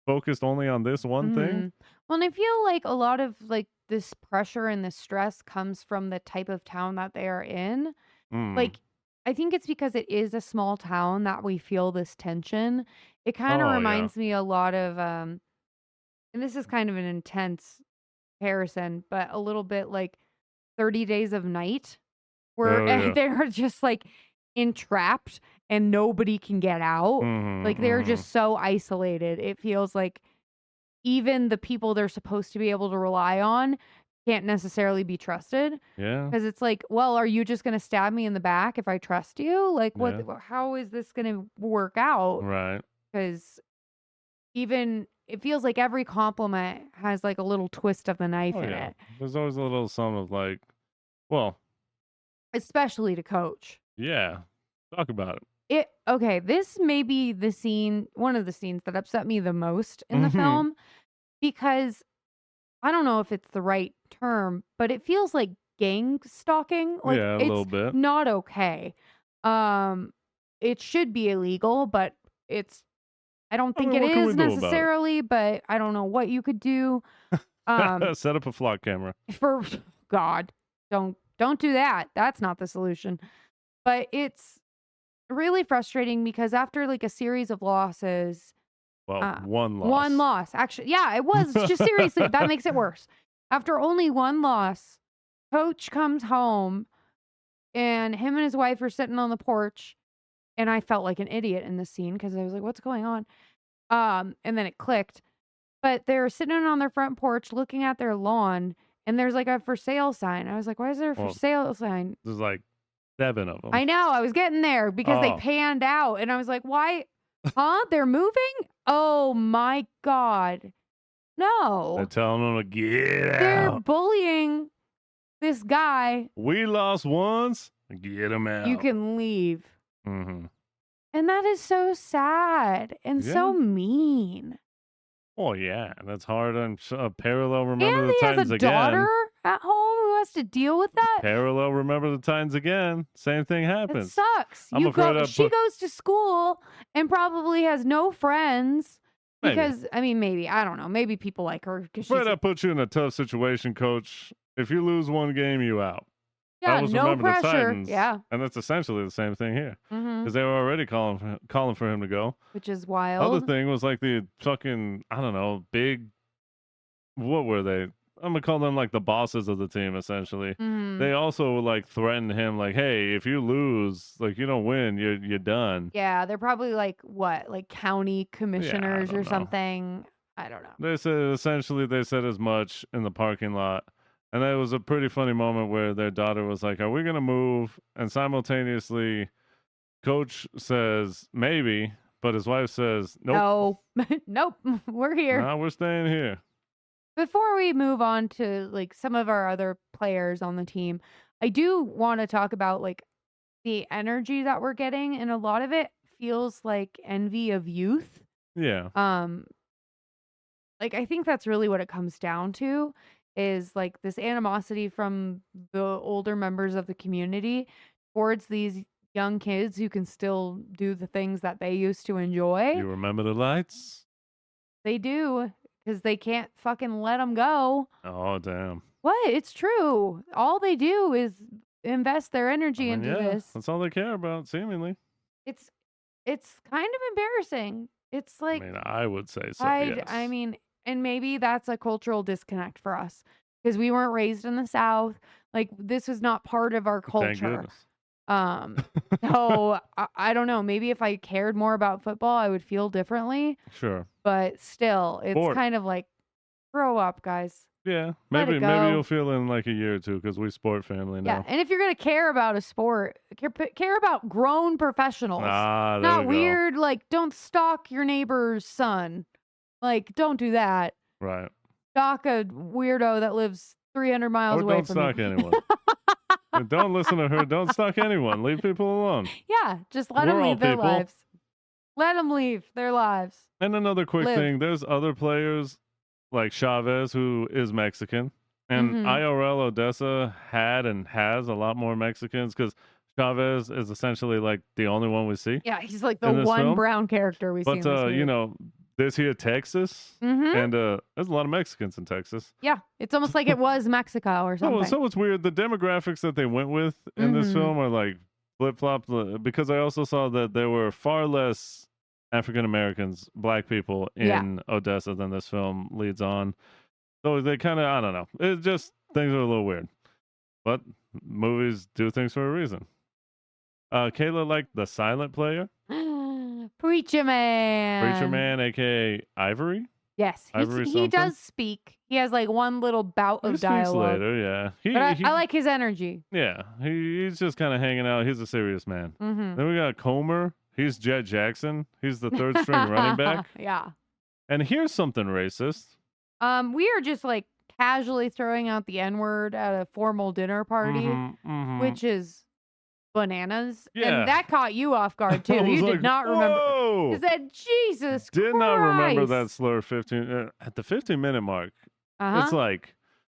focused only on this one thing. Well, and I feel like a lot of like this pressure and this stress comes from the type of town that they are in. Mm. Like, I think it's because it is a small town that we feel this tension. It kind of Oh, yeah. reminds me a lot of, and this is kind of an intense comparison, but a little bit like 30 Days of Night, where Oh, yeah. they're just like entrapped and nobody can get out. Like they're just so isolated. It feels like even the people they're supposed to be able to rely on can't necessarily be trusted. Yeah. Because it's like, well, are you just going to stab me in the back if I trust you? Like, what? Yeah. How is this going to work out? Right. Because even it feels like every compliment has like a little twist of the knife Oh, in yeah. it, There's always a little sum of like, well, especially to Coach. yeah. Talk about it. Okay, this may be the scene, one of the scenes that upset me the most in the Mhm. film, because I don't know if it's the right term, but it feels like gang stalking. Like Yeah, a it's little bit. not okay. Um it should be illegal, but I don't I think mean, it what can we is do about it? necessarily, but I don't know what you could do. Set up a flock camera. For God, don't do that. That's not the solution. But it's really frustrating because after like a series of losses, Well, one one loss. loss. Actually, yeah, it was just seriously, that makes it worse. After only one loss, Coach comes home and him and his wife are sitting on the porch, and I felt like an idiot in this scene because I was like, what's going on? And then it clicked. But they're sitting on their front porch looking at their lawn, and there's like a for sale sign. I was like, why is there a for Well, sale sign? there's like 7 of them. I know, I was getting there because they Oh. panned out, and I was like, why? Huh? They're moving? Oh my God. No. They're telling them to get They're out. bullying this guy. We lost once. Get him out. You can leave. Mm-hmm. And that is so sad and so mean. Oh, yeah. That's hard. I'm parallel. Remember And the he has Titans a again. daughter at home who has to deal with that. Parallel. Remember the Titans again. Same thing It happens. sucks. I'm afraid She goes to school and probably has no friends. Maybe. Because, I mean, maybe. I don't know. Maybe people like her. Afraid I put you in a tough situation, Coach. If you lose one game, you out. Yeah, That was no Remember the pressure. Titans. Yeah. And that's essentially the same thing here. Mm-hmm. Because they were already calling for him to go. Which is wild. Other thing was like the fucking, I don't know, big, what were they? I'm going to call them like the bosses of the team, essentially. Mhm. They also like threatened him like, hey, if you lose, like you don't win, you're done. Yeah, they're probably like what? Like county commissioners don't or know. something. I don't know. They said as much in the parking lot. And it was a pretty funny moment where their daughter was like, are we going to move? And simultaneously, Coach says, maybe, but his wife says, nope. No. Nope. We're here. Nah, we're staying here. Before we move on to like some of our other players on the team, I do want to talk about like the energy that we're getting, and a lot of it feels like envy of youth. Yeah. Like I think that's really what it comes down to, is like this animosity from the older members of the community towards these young kids who can still do the things that they used to enjoy. You remember the lights? They do, because they can't fucking let them go. Oh, damn. What? It's true. All they do is invest their energy into this. That's all they care about, seemingly. It's kind of embarrassing. It's like, I mean, I would say so, yes. I mean, and maybe that's a cultural disconnect for us because we weren't raised in the South. Like this was not part of our culture. Thank goodness. So I don't know. Maybe if I cared more about football, I would feel differently. Sure. But still, it's kind of like, grow up, guys. Yeah. Let Maybe it go. you'll feel in like a year or two because we sport family now. Yeah, and if you're gonna care about a sport, care about grown professionals. Ah, there Not we go. weird. Like, don't stalk your neighbor's son. Like, don't do that. Right. Stalk a weirdo that lives 300 miles Or away don't from stalk you. anyone. And don't listen to her. Don't stalk anyone. Leave people alone. Yeah, just let them We're all lead their people. lives. Let them leave their lives. And another quick Live. thing, there's other players like Chavez, who is Mexican. And IRL Odessa had and has a lot more Mexicans because Chavez is essentially like the only one we see. Yeah, he's like the in this one film. brown character we see in But, this movie. you know, this here Texas, and there's a lot of Mexicans in Texas. Yeah, it's almost like it was Mexico or something. So it's weird. The demographics that they went with in this film are like flip-flopped because I also saw that there were far less African Americans, black people in Odessa than this film leads on. So they kind of, I don't know. It's just, things are a little weird. But movies do things for a reason. Kayla liked The Silent Player. Preacher Man, a.k.a. Ivory. Yes, Ivory he does speak. He has like one little bout He of speaks dialogue. later, yeah. But I like his energy. Yeah, he's just kind of hanging out. He's a serious man. Then we got Comer. He's Jet Jackson. He's the third string running back. Yeah. And here's something racist. We are just like casually throwing out the N-word at a formal dinner party, which is bananas. Yeah. And that caught you off guard too. I was You like, did not remember. "Whoa!" You said, Jesus Did Christ. not remember that slur 15 at the 15-minute mark. It's like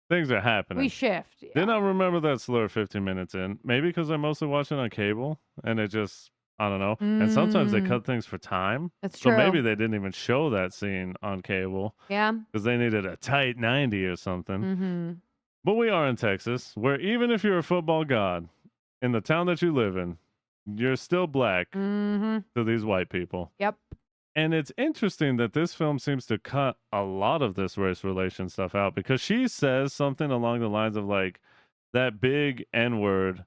things are happening. We shift. Yeah. Did not remember that slur 15 minutes in. Maybe because I mostly watch it on cable and it just, I don't know. And sometimes they cut things for time. That's so true. maybe they didn't even show that scene on cable. Yeah. Because they needed a tight 90 or something. But we are in Texas, where even if you're a football god in the town that you live in, you're still black to these white people. Yep. And it's interesting that this film seems to cut a lot of this race relation stuff out because she says something along the lines of like, that big N-word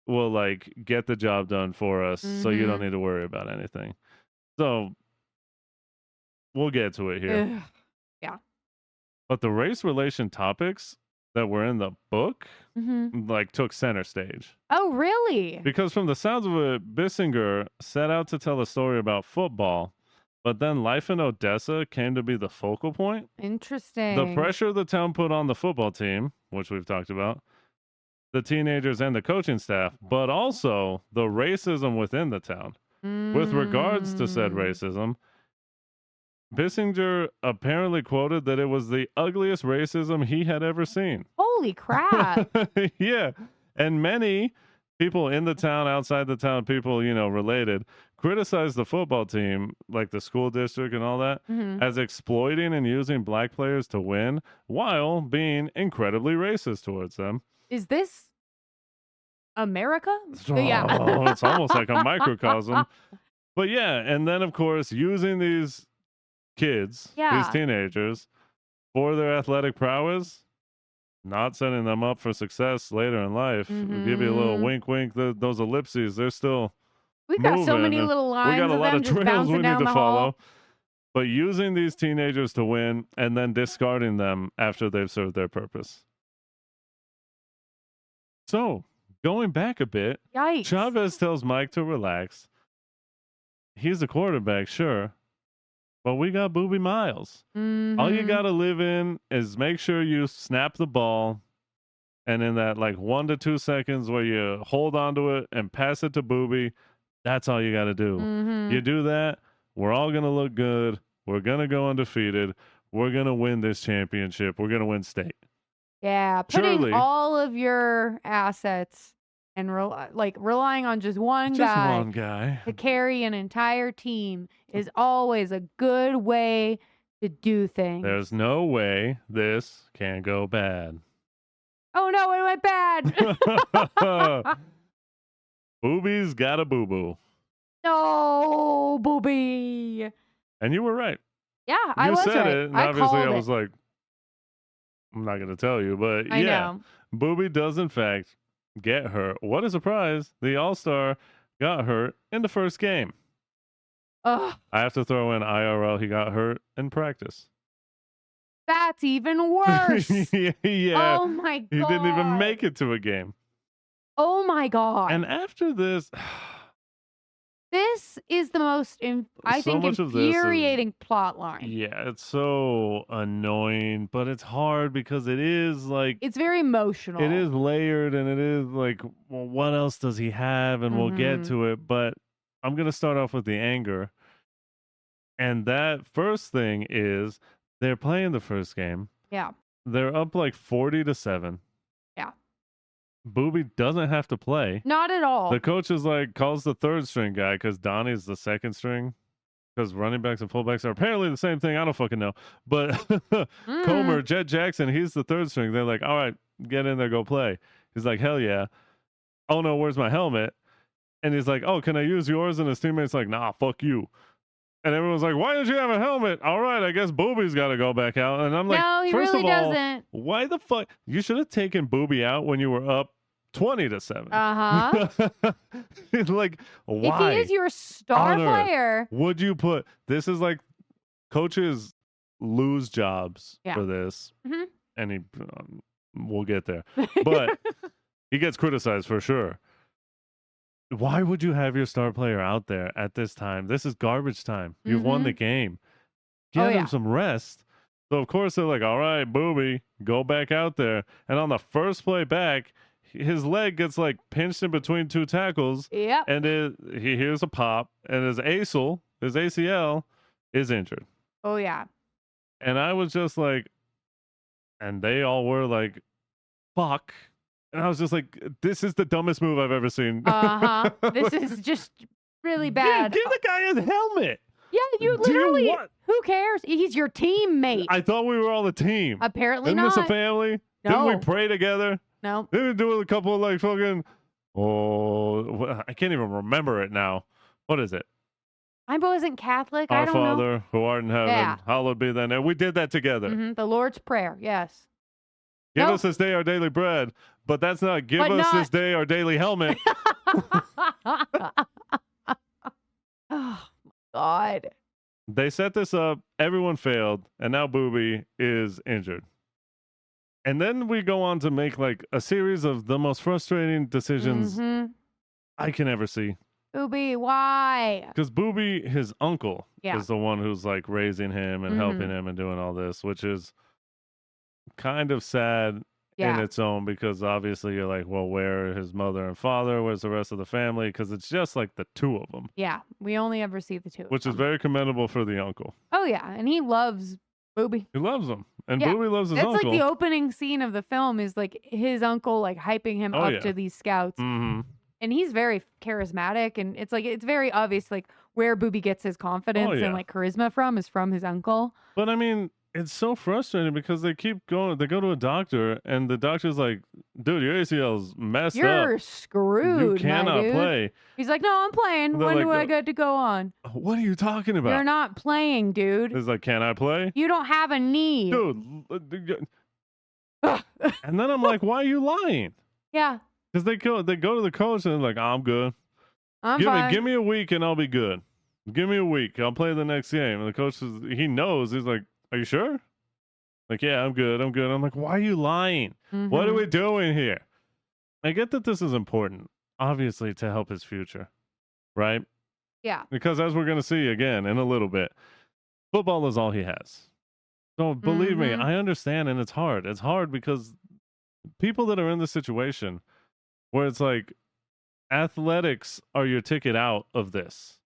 will like get the job done for us so you don't need to worry about anything. So we'll get to it here. Ugh. Yeah. But the race relation topics that were in the book like took center stage. Oh, really? Because from the sounds of it, Bissinger set out to tell a story about football, but then life in Odessa came to be the focal point. Interesting. The pressure the town put on the football team, which we've talked about, the teenagers and the coaching staff, but also the racism within the town. With regards to said racism, Bissinger apparently quoted that it was the ugliest racism he had ever seen. Holy crap. Yeah. And many people in the town, outside the town, people, you know, related, criticized the football team, like the school district and all that, as exploiting and using black players to win while being incredibly racist towards them. Is this America? Oh, it's almost like a microcosm. But yeah, and then of course, using these kids, these teenagers, for their athletic prowess, not setting them up for success later in life. We'll give you a little wink, wink. Those ellipses, they're still We've got so many little lines. We got a lot of trails we need to follow. Hall. But using these teenagers to win and then discarding them after they've served their purpose. So, going back a bit, Yikes. Chavez tells Mike to relax. He's the quarterback, sure. But we got Booby Miles. All you got to live in is make sure you snap the ball. And in that like 1 to 2 seconds where you hold onto it and pass it to Booby, that's all you got to do. You do that, we're all going to look good. We're going to go undefeated. We're going to win this championship. We're going to win state. Yeah, putting Surely. all of your assets and relying on just one guy to carry an entire team is always a good way to do things. There's no way this can go bad. Oh no, it went bad. Booby's got a boo-boo. No, Booby. And you were right. Yeah, I was said right. it, and I obviously called I it. was like, I'm not going to tell you, but I yeah. know. Booby does, in fact, get hurt. What a surprise. The All-Star got hurt in the first game. Ugh, I have to throw in IRL. He got hurt in practice. that's even worse. Yeah. Oh my God. He didn't even make it to a game. Oh my God. And after this, this is the most, I So think, much of this is- infuriating plot line. yeah, it's so annoying, but it's hard because it is like, It's very emotional. it is layered and it is like, well, what else does he have? And we'll get to it. But I'm going to start off with the anger. And that first thing is they're playing the first game. Yeah. They're up like 40-7. Yeah. Booby doesn't have to play. Not at all. The coach is like, calls the third string guy because Donnie's the second string. Because running backs and fullbacks are apparently the same thing. I don't fucking know. But Comer, Jet Jackson, he's the third string. They're like, all right, get in there, go play. He's like, hell yeah. Oh no, where's my helmet? And he's like, oh, can I use yours? And his teammate's like, nah, fuck you. And everyone's like, why don't you have a helmet? All right, I guess Booby's got to go back out. And I'm like, no, he first really of all, doesn't. why the fuck? You should have taken Booby out when you were up 20-7. Like, why? If he is your star player, would you put this? Is like coaches lose jobs for this, and we'll get there, but he gets criticized for sure. Why would you have your star player out there at this time? This is garbage time. You've won the game. Get him some rest. So, of course, they're like, all right, Booby, go back out there. And on the first play back, his leg gets like pinched in between two tackles. Yep. And he hears a pop, and his ACL, is injured. Oh, yeah. And I was just like, and they all were like, fuck. And I was just like, this is the dumbest move I've ever seen. This is just really bad. Give the guy his helmet. Yeah, you literally, who cares? He's your teammate. I thought we were all a team. Apparently Isn't not. this a family? No. Didn't we pray together? No. Didn't we do a couple of like fucking, I can't even remember it now. What is it? I wasn't Catholic. Our I don't know. Our Father who art in heaven, hallowed be thy name. We did that together. The Lord's Prayer, yes. Give us this day our daily bread, but that's not give us this day our daily helmet. Oh, my God. They set this up, everyone failed, and now Booby is injured. And then we go on to make like a series of the most frustrating decisions I can ever see. Booby, why? Because Booby, his uncle, is the one who's like raising him and helping him and doing all this, which is kind of sad in its own, because obviously you're like, well, where are his mother and father? Where's the rest of the family? Because it's just like the two of them. Yeah, we only ever see the two of them. Which is very commendable for the uncle. Oh, yeah, and he loves Booby. He loves him. And Booby loves his uncle. That's like the opening scene of the film is like his uncle like hyping him up to these scouts. And he's very charismatic, and it's like it's very obvious like where Booby gets his confidence and like charisma is from his uncle. But I mean, it's so frustrating because they keep going. They go to a doctor, and the doctor's like, "Dude, your ACL's messed up. You're screwed. You cannot play." He's like, "No, I'm playing. When do I get to go on?" What are you talking about? You're not playing, dude. He's like, "Can I play?" You don't have a knee, dude. And then I'm like, "Why are you lying?" Yeah. Because they go to the coach and they're like, I'm good. I'm fine. Give me a week and I'll be good. Give me a week. I'll play the next game. And the coach he knows. He's like, are you sure? Like, yeah, I'm good. I'm like, why are you lying? What are we doing here? I get that this is important, obviously, to help his future, right? Yeah. Because as we're going to see again in a little bit, football is all he has. So believe me, I understand, and it's hard. It's hard because people that are in this situation where it's like athletics are your ticket out of this.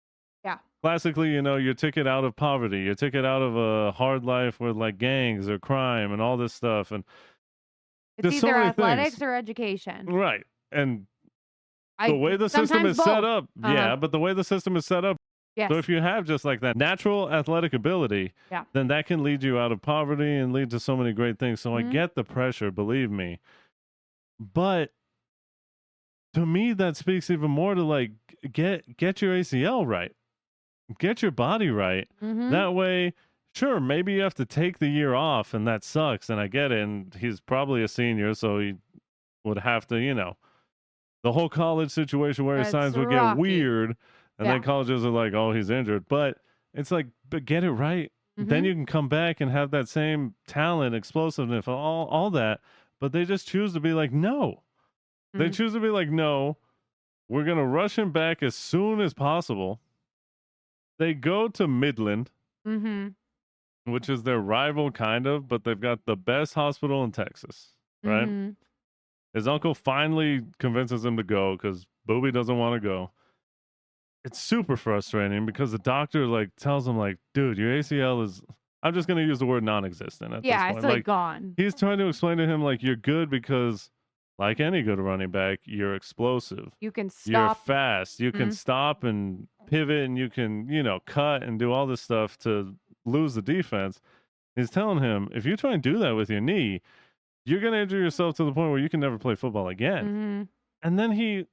Yeah. Classically, your ticket out of poverty, your ticket out of a hard life with like gangs or crime and all this stuff. And it's either athletics or education. Right. And the way the system is set up. Yeah, but the way the system is set up. Yes. So if you have just like that natural athletic ability, then that can lead you out of poverty and lead to so many great things. So I get the pressure, believe me. But to me, that speaks even more to like get your ACL right, get your body right. That way, sure, maybe you have to take the year off, and that sucks. And I get it. And he's probably a senior, so he would have to, the whole college situation where his signs would get weird, and then colleges are like, oh, he's injured. But it's like, but get it right. Then you can come back and have that same talent, explosiveness, all that. But they just choose to be like, no. They choose to be like, no, we're going to rush him back as soon as possible. They go to Midland, which is their rival kind of, but they've got the best hospital in Texas, right? His uncle finally convinces him to go because Booby doesn't want to go. it's super frustrating because the doctor like tells him like, dude, your ACL is. I'm just gonna use the word non-existent at this Yeah, point. it's like gone. He's trying to explain to him like you're good because, like any good running back, you're explosive. You can You're stop. fast. You can stop and pivot, and you can cut and do all this stuff to lose the defense. He's telling him if you try and do that with your knee, you're gonna injure yourself to the point where you can never play football again. Mm-hmm. And then he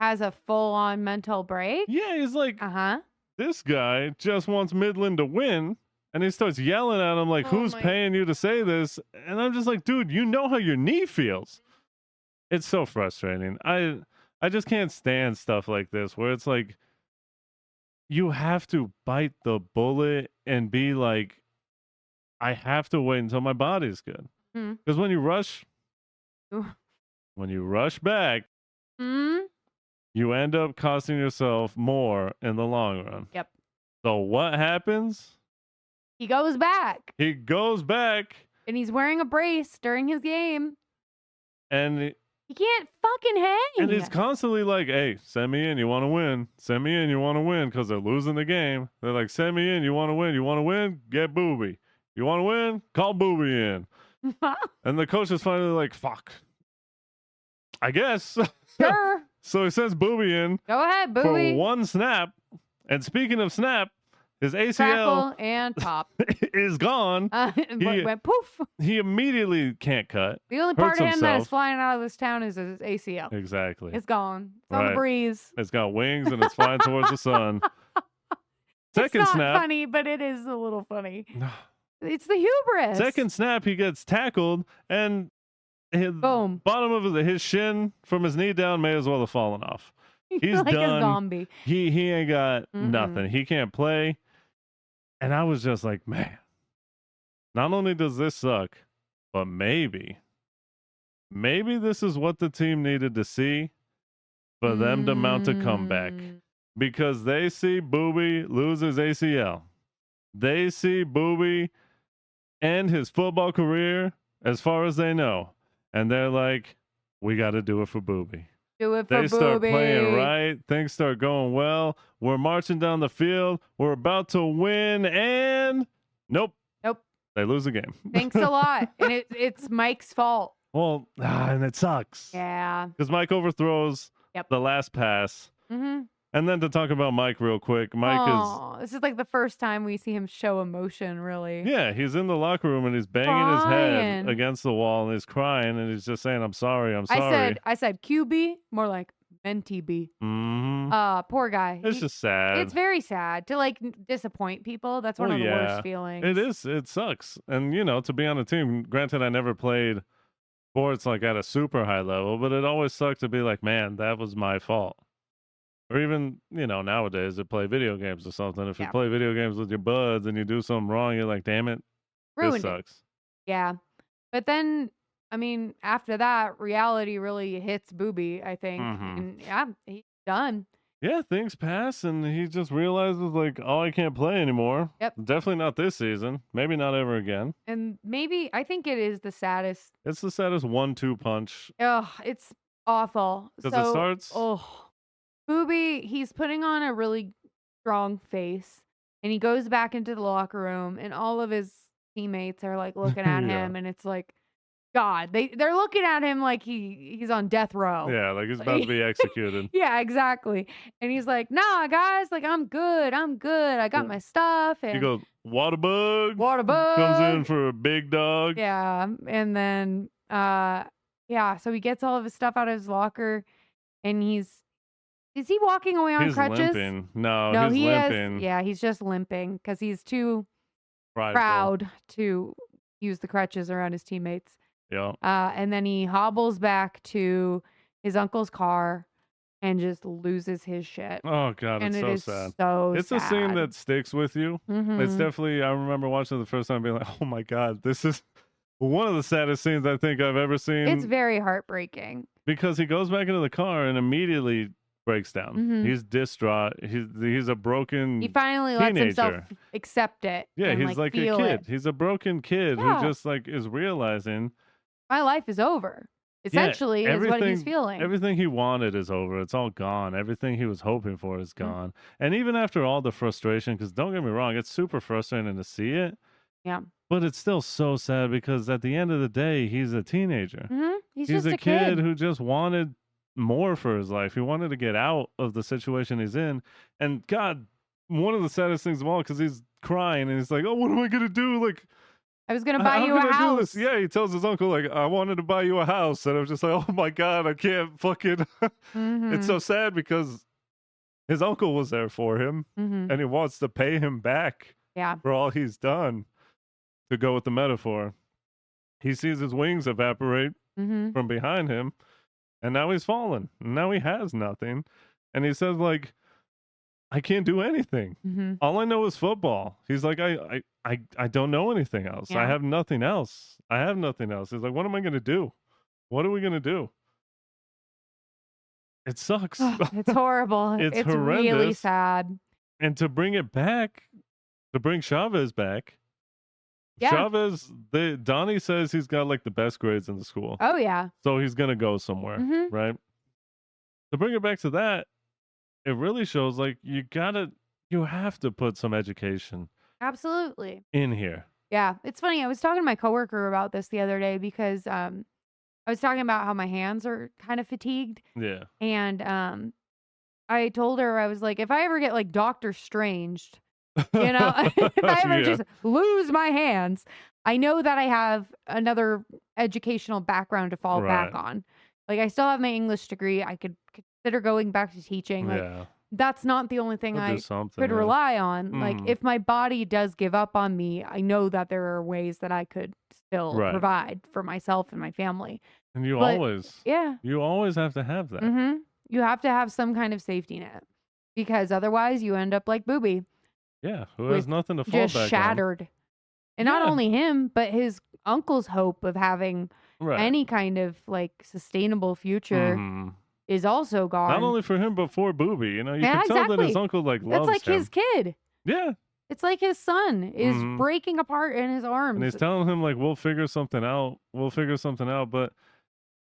Has a full-on mental break. Yeah, he's like, Uh-huh. this guy just wants Midland to win. And he starts yelling at him like, who's paying you to say this? And I'm just like, dude, you know how your knee feels. It's so frustrating. I just can't stand stuff like this where it's like you have to bite the bullet and be like, I have to wait until my body's good. Because when you rush back, you end up costing yourself more in the long run. Yep. So what happens? He goes back. He goes back. And he's wearing a brace during his game. And he can't fucking hang. And he's constantly like, hey, send me in. You want to win. Send me in. You want to win because they're losing the game. They're like, send me in. You want to win. You want to win? Get Booby. You want to win? Call Booby in. And the coach is finally like, fuck. I guess. Sure. So he sends Booby in. Go ahead, Booby. For one snap. And speaking of snap, his ACL Crackle and pop is gone. He went poof. He immediately can't cut. The only part of him that is flying out of this town is his ACL. Exactly. It's gone. It's on the breeze. It's got wings and it's flying towards the sun. Second it's not snap. Funny, but it is a little funny. It's the hubris. Second snap, he gets tackled and boom. Bottom of his shin from his knee down may as well have fallen off. He's like done. A zombie. He ain't got nothing. He can't play. And I was just like, man, not only does this suck, but maybe this is what the team needed to see for them to mount a comeback. Because they see Booby lose his ACL. They see Booby end his football career as far as they know. And they're like, we got to do it for Booby. Do it for Booby. They start playing right. Things start going well. We're marching down the field. We're about to win. And nope. They lose the game. Thanks a lot. And it's Mike's fault. Well, and it sucks. Yeah. Because Mike overthrows the last pass. And then to talk about Mike real quick, this is like the first time we see him show emotion, really. Yeah, he's in the locker room and he's banging his head against the wall and he's crying and he's just saying, I'm sorry, I'm sorry. I said QB, more like Mentee B. Poor guy. It's just sad. It's very sad to like disappoint people. That's one of the worst feelings. It is. It sucks. And, to be on a team, granted, I never played sports like at a super high level, but it always sucked to be like, man, that was my fault. Or even, nowadays to play video games or something. If you play video games with your buds and you do something wrong, you're like, damn it, this sucks. Yeah. But then, I mean, after that, reality really hits Booby, I think. And yeah, he's done. Yeah, things pass and he just realizes like, oh, I can't play anymore. Yep. Definitely not this season. Maybe not ever again. And maybe, I think it is the saddest. It's the saddest 1-2 punch. Ugh, it's awful. Because it starts. Booby, he's putting on a really strong face and he goes back into the locker room and all of his teammates are like looking at him and it's like, God, they're looking at him like he's on death row. Yeah, like he's about to be executed. Yeah, exactly. And he's like, nah, guys, like I'm good. I got my stuff. And he goes, Waterbug comes in for a big dog. Yeah. And then, so he gets all of his stuff out of his locker and is he walking away on crutches? Limping. No, he's limping. He's just limping because he's too proud to use the crutches around his teammates. Yeah. And then he hobbles back to his uncle's car and just loses his shit. Oh, God, and it's so sad. It's sad. a scene that sticks with you. It's definitely, I remember watching it the first time being like, oh, my God, this is one of the saddest scenes I think I've ever seen. It's very heartbreaking. Because he goes back into the car and immediately breaks down. He's distraught. He's a broken He finally lets himself accept it. Yeah, and, he's like a kid. He's a broken kid who just like is realizing my life is over. essentially is what he's feeling. Everything he wanted is over. It's all gone. Everything he was hoping for is gone. And even after all the frustration, because don't get me wrong, it's super frustrating to see it. Yeah. But it's still so sad because at the end of the day, he's a teenager. He's He's just a kid who just wanted more for his life. He wanted to get out of the situation he's in. And God, one of the saddest things of all, because he's crying and he's like, "Oh, what am I gonna do? Like, I was gonna buy you a how can I do house." this?" Yeah, he tells his uncle, like, "I wanted to buy you a house," and I'm just like, "Oh my God, I can't fucking." It's so sad because his uncle was there for him, and he wants to pay him back for all he's done. To go with the metaphor, he sees his wings evaporate from behind him, and now he's fallen. Now he has nothing, and he says, like, "I can't do anything. All I know is football." He's like, I don't know anything else. I have nothing else. I have nothing else." He's like, "What am I gonna do? What are we gonna do?" It sucks. It's horrible. It's really horrendous. sad. And to bring it back, to bring Chavez back. Yeah. Chavez, Donnie says he's got like the best grades in the school. Oh yeah. So he's gonna go somewhere, right? To bring it back to that, it really shows like you have to put some education Absolutely. in here. Yeah. It's funny. I was talking to my coworker about this the other day because I was talking about how my hands are kind of fatigued. Yeah. And I told her, I was like, if I ever get like Doctor Stranged, you know, if I ever just lose my hands, I know that I have another educational background to fall back on. Like, I still have my English degree. I could consider going back to teaching. Like, that's not the only thing I could rely on. Like, if my body does give up on me, I know that there are ways that I could still provide for myself and my family. And you always have to have that. You have to have some kind of safety net, because otherwise you end up like Booby. Yeah, who has nothing to fall back on. Just shattered. And not only him, but his uncle's hope of having any kind of like sustainable future is also gone. Not only for him, but for Booby. You know, you can tell that his uncle like loves him. That's like his kid. Yeah. It's like his son is breaking apart in his arms. And he's telling him like, "We'll figure something out. We'll figure something out." But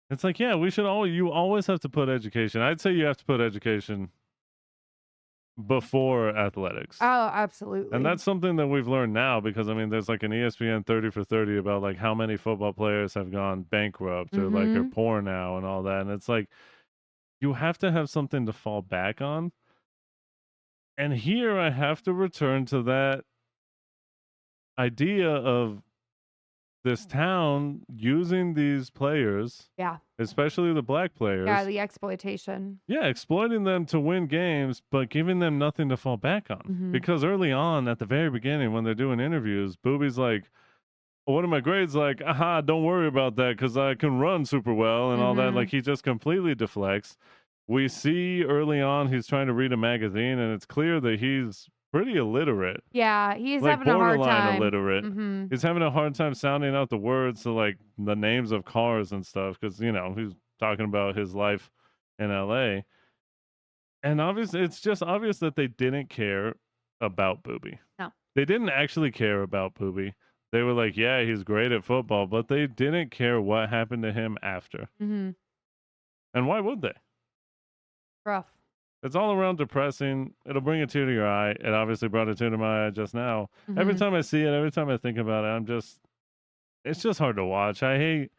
it's like, yeah, you always have to put education. I'd say you have to put education before athletics. Oh, absolutely. And that's something that we've learned now, because I mean, there's like an ESPN 30 for 30 about like how many football players have gone bankrupt or like are poor now and all that. And it's like, you have to have something to fall back on. And here I have to return to that idea of this town using these players, especially the black players. Yeah, the exploitation. Yeah, exploiting them to win games, but giving them nothing to fall back on. Because early on, at the very beginning, when they're doing interviews, Booby's like, "What are my grades like?" "Aha, don't worry about that, because I can run super well," and all that. Like, he just completely deflects. We see early on he's trying to read a magazine, and it's clear that he's pretty illiterate. Yeah, he's like having a hard time. Borderline illiterate. He's having a hard time sounding out the words to like the names of cars and stuff, because, you know, he's talking about his life in LA. And obviously, it's just obvious that they didn't care about Booby. No. They didn't actually care about Booby. They were like, yeah, he's great at football, but they didn't care what happened to him after. And why would they? Rough. It's all around depressing. It'll bring a tear to your eye. It obviously brought a tear to my eye just now. Every time I see it, every time I think about it, it's just hard to watch. I hate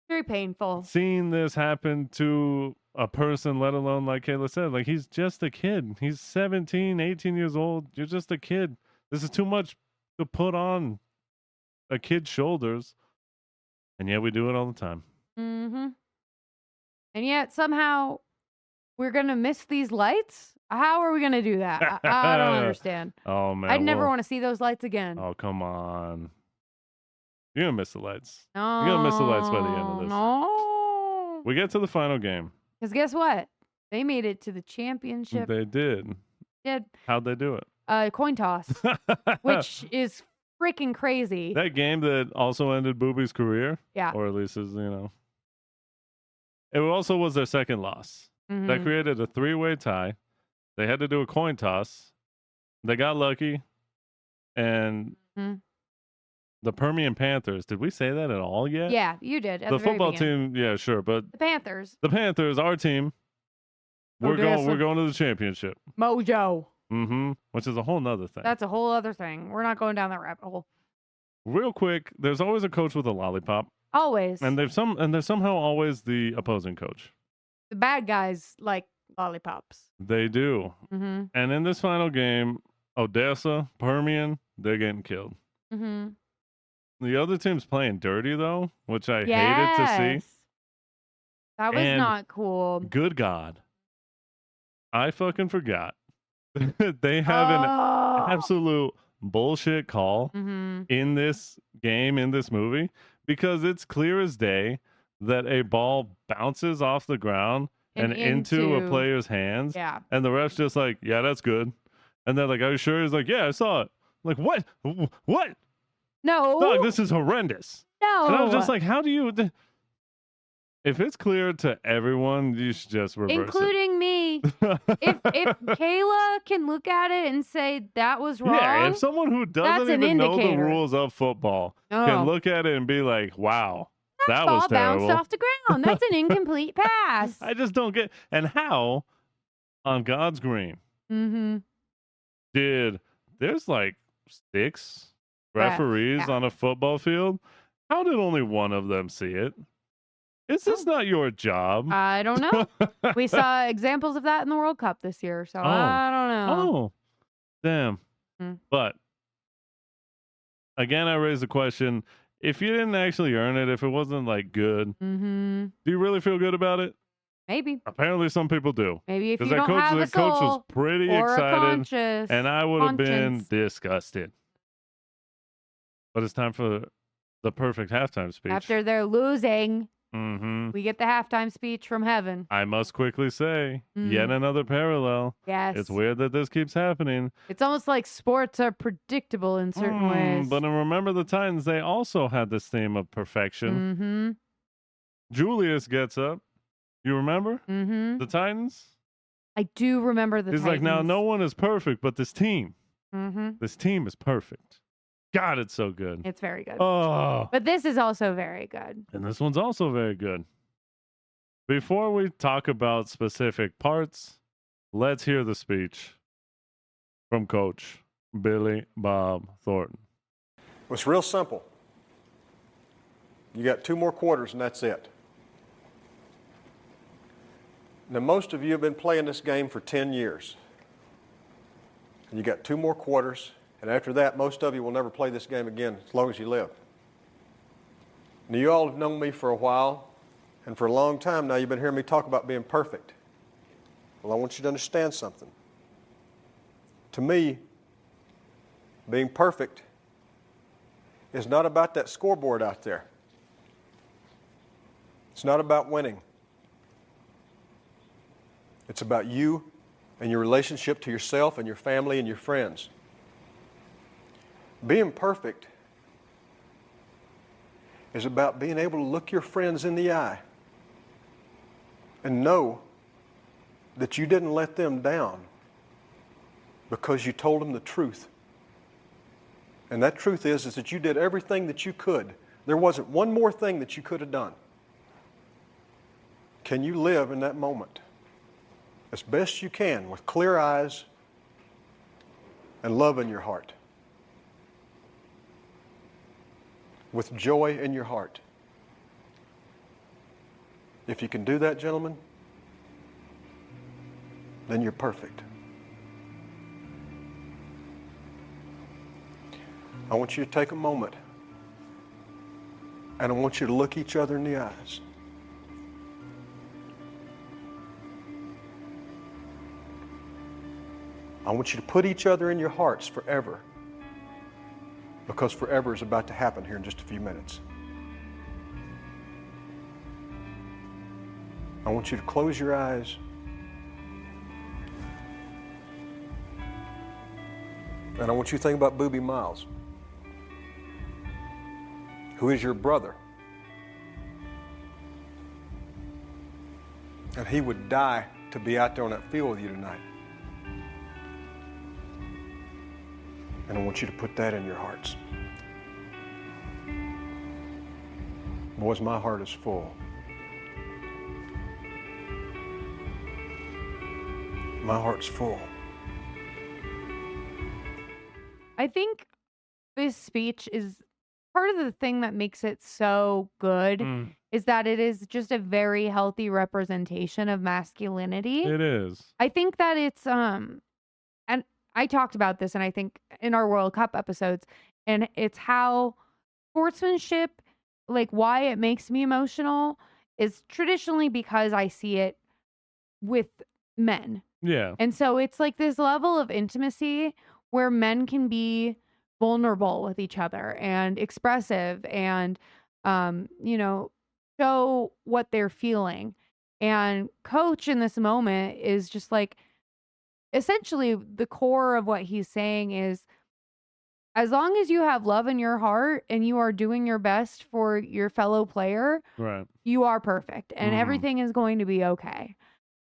very painful seeing this happen to a person, let alone, like Kayla said, like, he's just a kid. He's 17, 18 years old. You're just a kid. This is too much to put on a kid's shoulders. And yet we do it all the time. And yet somehow we're going to miss these lights? How are we going to do that? I don't understand. Oh, man. I'd never want to see those lights again. Oh, come on. You're going to miss the lights. No. You're going to miss the lights by the end of this. No. We get to the final game. Because guess what? They made it to the championship. They did. How'd they do it? Coin toss, which is freaking crazy. That game that also ended Booby's career? Yeah. Or at least is, you know. It also was their second loss. That created a 3-way tie. They had to do a coin toss. They got lucky. And The Permian Panthers. Did we say that at all yet? Yeah, you did. At The the very football beginning. team, yeah, sure, but The Panthers. the Panthers, our team, Odessa. we're going to the championship. Mojo. Mm-hmm. Which is a whole nother thing. That's a whole other thing. We're not going down that rabbit hole. Real quick, there's always a coach with a lollipop. Always. And there's somehow always the opposing coach. The bad guys like lollipops. They do. Mm-hmm. And in this final game, Odessa, Permian, they're getting killed. Mm-hmm. The other team's playing dirty, though, which I hated to see. That was And not cool. Good God. I fucking forgot. They have an absolute bullshit call in this game, in this movie, because it's clear as day that a ball bounces off the ground and into a player's hands. Yeah. And the ref's just like, yeah, that's good. And they're like, are you sure? He's like, yeah, I saw it. I'm like, what? What? No. Dog, this is horrendous. No. And I was just like, how do you... If it's clear to everyone, you should just reverse including me. If Kayla can look at it and say that was wrong. Yeah, if someone who doesn't even know the rules of football can look at it and be like, wow, that was terrible. Bounced off the ground. That's an incomplete pass. I just don't get... And how, on God's green, there's like 6 referees on a football field? How did only one of them see it? Is this not your job? I don't know. We saw examples of that in the World Cup this year, so I don't know. Oh, damn. But, again, I raise the question, if you didn't actually earn it, if it wasn't, like, good, do you really feel good about it? Maybe. Apparently some people do. Maybe if you don't have a soul coach was pretty or excited, a conscience, and I would have been disgusted. But it's time for the perfect halftime speech. After they're losing... we get the halftime speech from heaven. I must quickly say, yet another parallel. Yes. It's weird that this keeps happening. It's almost like sports are predictable in certain ways. But in Remember the Titans, they also had this theme of perfection. Julius gets up. You remember? The Titans? I do remember the Titans. He's like, now no one is perfect, but this team. This team is perfect. God, it's so good. It's very good. Oh. But this is also very good. And this one's also very good. Before we talk about specific parts, let's hear the speech from Coach Billy Bob Thornton. Well, it's real simple. You got 2 more quarters and that's it. Now, most of you have been playing this game for 10 years. And you got 2 more quarters. And after that, most of you will never play this game again as long as you live. Now, you all have known me for a while, and for a long time now, you've been hearing me talk about being perfect. Well, I want you to understand something. To me, being perfect is not about that scoreboard out there. It's not about winning. It's about you and your relationship to yourself and your family and your friends. Being perfect is about being able to look your friends in the eye and know that you didn't let them down because you told them the truth. And that truth is that you did everything that you could. There wasn't one more thing that you could have done. Can you live in that moment as best you can with clear eyes and love in your heart? With joy in your heart. If you can do that, gentlemen, then you're perfect. I want you to take a moment and I want you to look each other in the eyes. I want you to put each other in your hearts forever. Because forever is about to happen here in just a few minutes. I want you to close your eyes. And I want you to think about Boobie Miles, who is your brother. And he would die to be out there on that field with you tonight. And I want you to put that in your hearts. Boys, my heart is full. My heart's full. I think this speech is part of the thing that makes it so good is that it is just a very healthy representation of masculinity. It is. I think that it's and I talked about this and I think in our World Cup episodes, and it's how sportsmanship, like why it makes me emotional, is traditionally because I see it with men. Yeah. And so it's like this level of intimacy where men can be vulnerable with each other and expressive and, show what they're feeling. And Coach in this moment is just like, essentially the core of what he's saying is, as long as you have love in your heart and you are doing your best for your fellow player, Right. you are perfect and everything is going to be okay.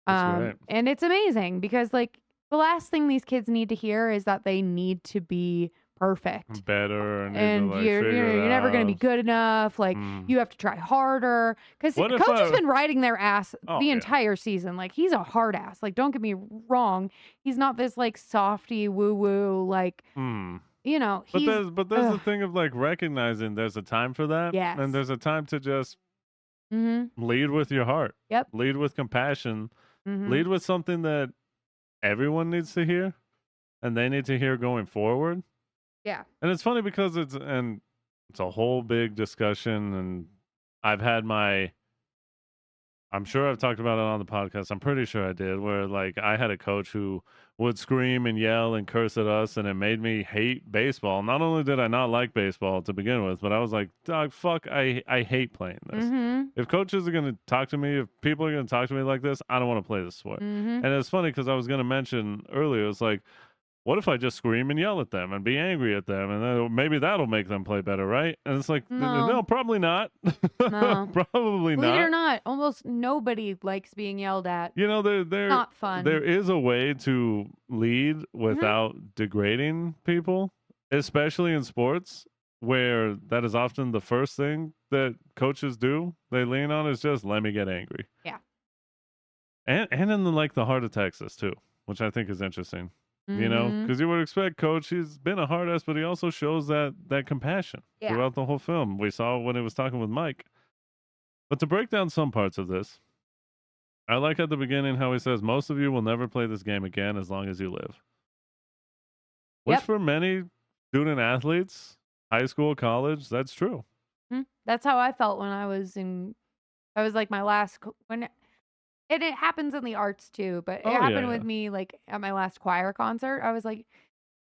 That's right. And it's amazing because like the last thing these kids need to hear is that they need to be perfect. Better And like, you're never going to be out. good enough. Like you have to try harder because What if Coach has been riding their ass Oh, the yeah. entire season. Like he's a hard ass. Like don't get me wrong, he's not this like softy woo woo like you know. He's But there's the thing of like recognizing there's a time for that. Yes. And there's a time to just lead with your heart. Yep. Lead with compassion. Lead with something that everyone needs to hear and they need to hear going forward. Yeah. And it's funny because it's a whole big discussion, and I'm sure I've talked about it on the podcast. I'm pretty sure I did, where like I had a coach who would scream and yell and curse at us, and it made me hate baseball. Not only did I not like baseball to begin with, but I was like, dog, fuck, I hate playing this. If coaches are going to talk to me, if people are going to talk to me like this, I don't want to play this sport. And it's funny because I was going to mention earlier, it's like, what if I just scream and yell at them and be angry at them, and then maybe that'll make them play better, right? And it's like, no, probably not. No. Probably Believe not. it or not, almost nobody likes being yelled at. You know, Not fun. There is a way to lead without degrading people, especially in sports, where that is often the first thing that coaches do. They lean on is just let me get angry. Yeah. And in the heart of Texas too, which I think is interesting. You know, because you would expect Coach, he's been a hard ass, but he also shows that compassion throughout the whole film. We saw when he was talking with Mike. But to break down some parts of this, I like at the beginning how he says, most of you will never play this game again as long as you live. Which for many student athletes, high school, college, that's true. That's how I felt when I was like my last, and it happens in the arts too, but it happened with me like at my last choir concert. I was like,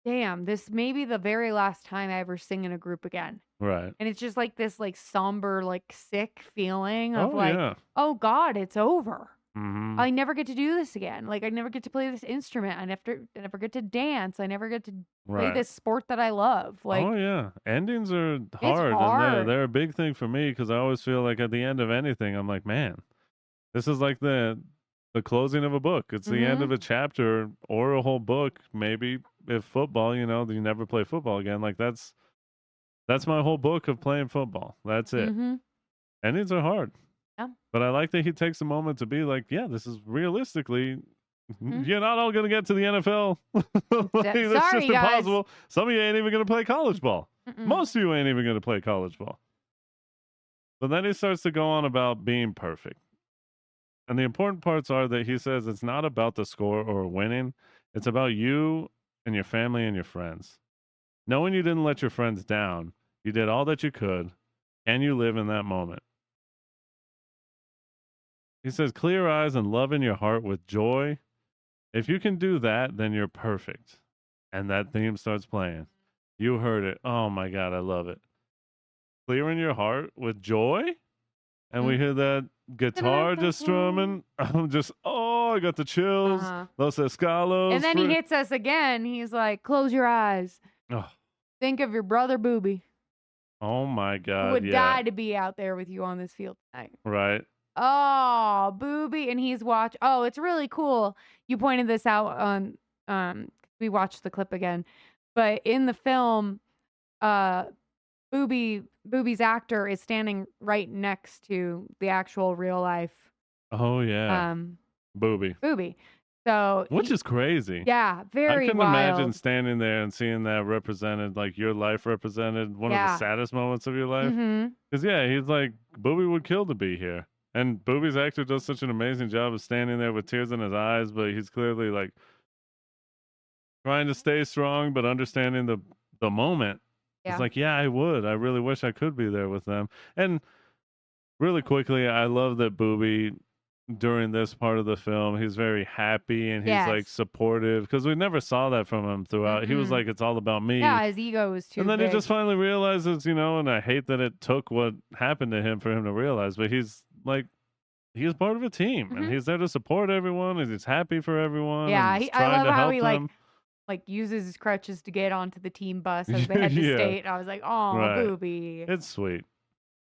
damn, this may be the very last time I ever sing in a group again. Right. And it's just like this like somber, like sick feeling of oh God, it's over. I never get to do this again. Like I never get to play this instrument. I never get to dance. I never get to play this sport that I love. Like, oh yeah, endings are hard. And they're a big thing for me because I always feel like at the end of anything, I'm like, man, this is like the closing of a book. It's the end of a chapter or a whole book. Maybe if football, you never play football again. Like that's my whole book of playing football. That's it. Endings are hard. Yeah. But I like that he takes a moment to be like, yeah, this is realistically, you're not all going to get to the NFL. That's sorry, just impossible. Guys. Some of you ain't even going to play college ball. Most of you ain't even going to play college ball. But then he starts to go on about being perfect. And the important parts are that he says it's not about the score or winning. It's about you and your family and your friends. Knowing you didn't let your friends down, you did all that you could, and you live in that moment. He says, clear eyes and love in your heart with joy. If you can do that, then you're perfect. And that theme starts playing. You heard it. Oh my God, I love it. Clear in your heart with joy. And we hear that guitar just strumming. I'm just, I got the chills. Los Escalos. And then he hits us again. He's like, close your eyes. Oh. Think of your brother Booby. Oh my God. Who would die to be out there with you on this field tonight. Right. Oh, Booby. And he's it's really cool. You pointed this out on, we watched the clip again. But in the film, Booby's actor is standing right next to the actual real life Oh yeah, Booby. Booby. So Which is crazy. yeah, I very couldn't imagine wild. standing there and seeing that represented, like your life represented, one of the Yeah. saddest moments of your life. Mm-hmm. Because yeah, he's like Booby would kill to be here, and Booby's actor does such an amazing job of standing there with tears in his eyes, but he's clearly like trying to stay strong, but understanding the moment. It's Yeah. like, yeah, I would. I really wish I could be there with them. And really quickly, I love that Booby during this part of the film, he's very happy and he's like Yes. supportive because we never saw that from him throughout. He was Mm-mm. like, it's all about me. Yeah, his ego was too And then he big. just finally realizes, and I hate that it took what happened to him for him to realize, but he's like, he's part of a team and Mhm. he's there to support everyone and he's happy for everyone Yeah, and he's I trying love to how help he them. like uses his crutches to get onto the team bus as they head to Yeah, state. I was like, "Oh, right. Booby." It's sweet.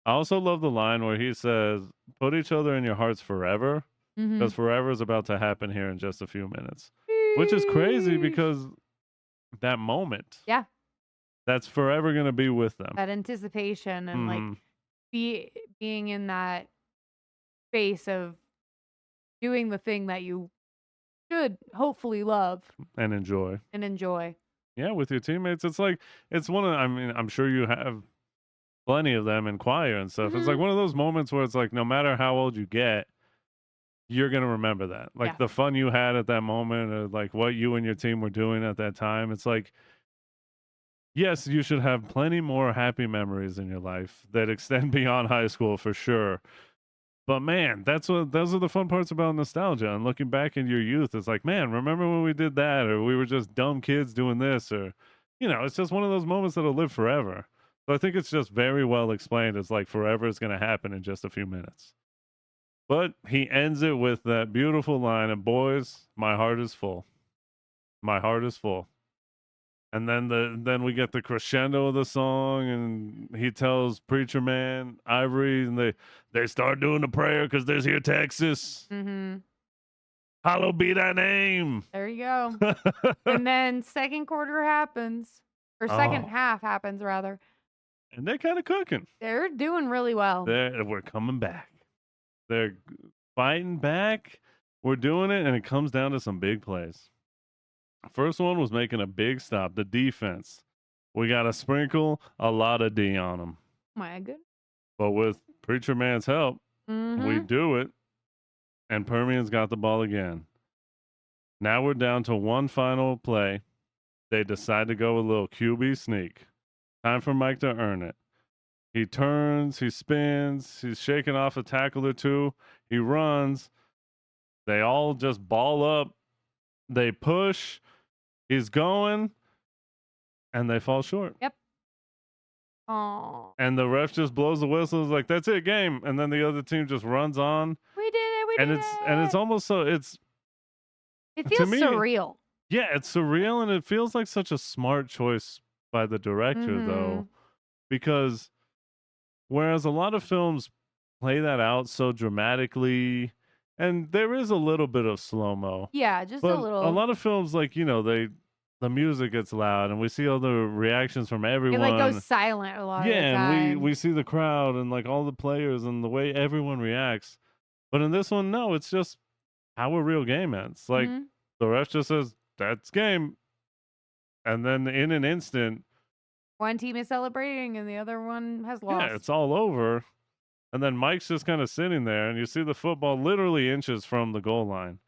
I also love the line where he says, put each other in your hearts forever Mm-hmm. because forever is about to happen here in just a few minutes, which is crazy because that moment, Yeah, that's forever going to be with them. that anticipation and like Mhm. being in that space of doing the thing that you should hopefully love And enjoy. and enjoy. Yeah, with your teammates. It's like, it's one of, I mean, I'm sure you have plenty of them in choir and stuff. It's like Mhm. one of those moments where it's like, no matter how old you get, you're going to remember that. Like Yeah. the fun you had at that moment or like what you and your team were doing at that time. It's like, yes, you should have plenty more happy memories in your life that extend beyond high school for sure. But man, those are the fun parts about nostalgia and looking back in your youth. It's like, man, remember when we did that, or we were just dumb kids doing this, or it's just one of those moments that'll live forever. So I think it's just very well explained. It's like forever is going to happen in just a few minutes. But he ends it with that beautiful line of, boys, my heart is full. My heart is full. And then we get the crescendo of the song, and he tells Preacher Man, Ivory, and they start doing the prayer because there's here Texas. Mm-hmm. Hallowed be thy name. There you go. And then second quarter happens, or second Oh, half happens rather. and they're kind of cooking. They're doing really well. We're coming back. They're fighting back. We're doing it, and it comes down to some big plays. First one was making a big stop. The defense. We got to sprinkle a lot of D on them. My goodness. But with Preacher Man's help, Mm-hmm. we do it. And Permian's got the ball again. Now we're down to one final play. They decide to go a little QB sneak. Time for Mike to earn it. He turns, he spins, he's shaking off a tackle or two. He runs. They all just ball up. They push. He's going. And they fall short. Yep. Oh. And the ref just blows the whistle. It's like, that's it, game. And then the other team just runs on. We did it. We did it. And it's almost so It to feels me, surreal. yeah, it's surreal and it feels like such a smart choice by the director though, because whereas a lot of films play that out so dramatically, and there is a little bit of slow-mo. Yeah, just But a little. a lot of films, like, the music gets loud and we see all the reactions from It everyone. like goes silent a lot of the Yeah, time. and we see the crowd and like all the players and the way everyone reacts. But in this one, no, it's just how a real game ends. Like Mhm. the ref just says, that's game. And then in an instant, One team is celebrating and the other one has lost. yeah, it's all over. And then Mike's just kind of sitting there and you see the football literally inches from the goal line.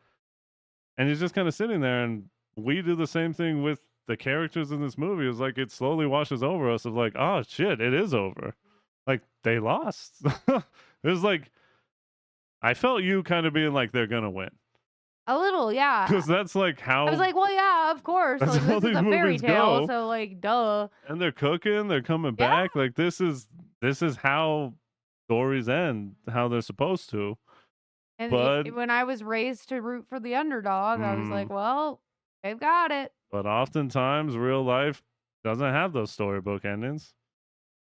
And he's just kind of sitting there, and we do the same thing with the characters in this movie. It's like it slowly washes over us of like, oh shit, it is over. Like they lost. It was like I felt you kind of being like they're gonna win. A little, yeah. Because that's like how I was like, well, yeah, of course. That's Like, how this is these a fairy movies tale, go. so like, duh. and they're cooking, they're coming Yeah. back. Like this is how stories end, how they're supposed to. And But when I was raised to root for the underdog, I was like, well, they've got it. But oftentimes real life doesn't have those storybook endings.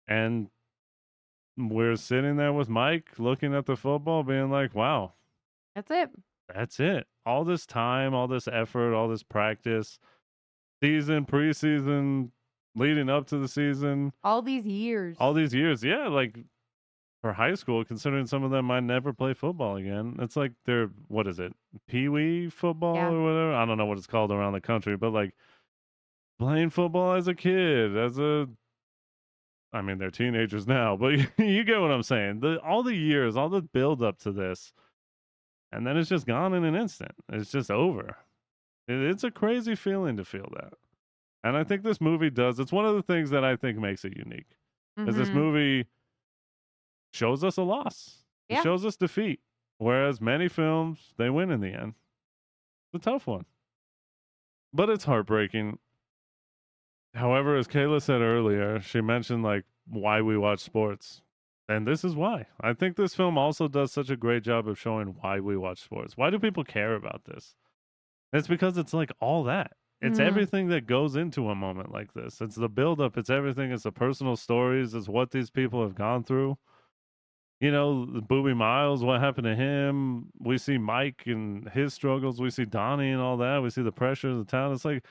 And we're sitting there with Mike looking at the football being like, wow, That's it. that's it. All this time, all this effort, all this practice, season, preseason, leading up to the season. All these years. Yeah, like for high school, considering some of them might never play football again. It's like they're, what is it, pee-wee football Yeah. or whatever? I don't know what it's called around the country, but like playing football as a kid, I mean, they're teenagers now, but you get what I'm saying. All the years, all the build up to this, and then it's just gone in an instant. It's just over. It's a crazy feeling to feel that. And I think this movie does. It's one of the things that I think makes it unique. Is this movie shows us a loss. It shows us defeat. Whereas many films, they win in the end. It's a tough one. But it's heartbreaking. However, as Kayla said earlier, she mentioned like why we watch sports. And this is why. I think this film also does such a great job of showing why we watch sports. Why do people care about this? It's because it's like all that. It's everything that goes into a moment like this. It's the buildup. It's everything. It's the personal stories. It's what these people have gone through. You know, Booby Miles, what happened to him. We see Mike and his struggles. We see Donnie and all that. We see the pressure of the town. It's like,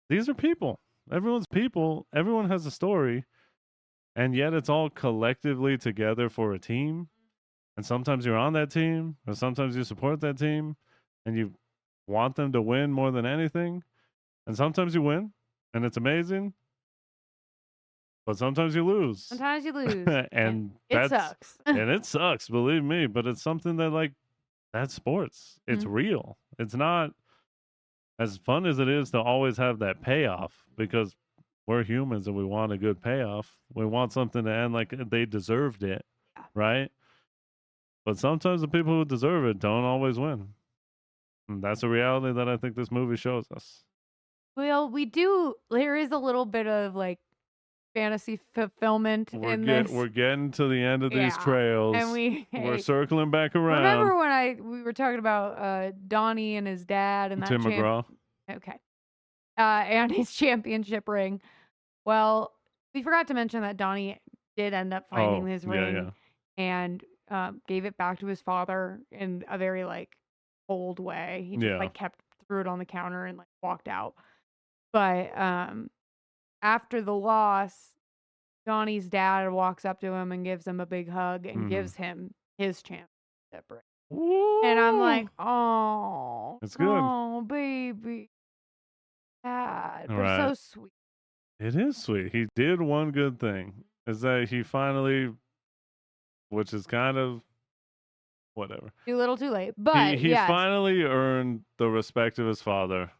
these are people. Everyone's people. Everyone has a story. And yet it's all collectively together for a team. And sometimes you're on that team, or sometimes you support that team, and you want them to win more than anything. And sometimes you win, and it's amazing. But sometimes you lose. Sometimes you lose. and it sucks. and it sucks, believe me. But it's something that, like, that's sports. It's real. It's not as fun as it is to always have that payoff, because we're humans and we want a good payoff. We want something to end like they deserved it, right? But sometimes the people who deserve it don't always win. And that's a reality that I think this movie shows us. Well, there is a little bit of like fantasy fulfillment in this. We're getting to the end of these trails. And we're circling back around. Remember when we were talking about Donnie and his dad and that Tim McGraw? Okay. And his championship ring. Well, we forgot to mention that Donnie did end up finding his ring and gave it back to his father in a very like cold way. He just like threw it on the counter and like walked out. But after the loss, Donnie's dad walks up to him and gives him a big hug and gives him his championship ring. Ooh. And I'm like, oh, it's good. Oh, baby. Dad, they're so sweet. It is sweet. He did one good thing, is that he finally, which is kind of whatever. Too little, too late. But he finally earned the respect of his father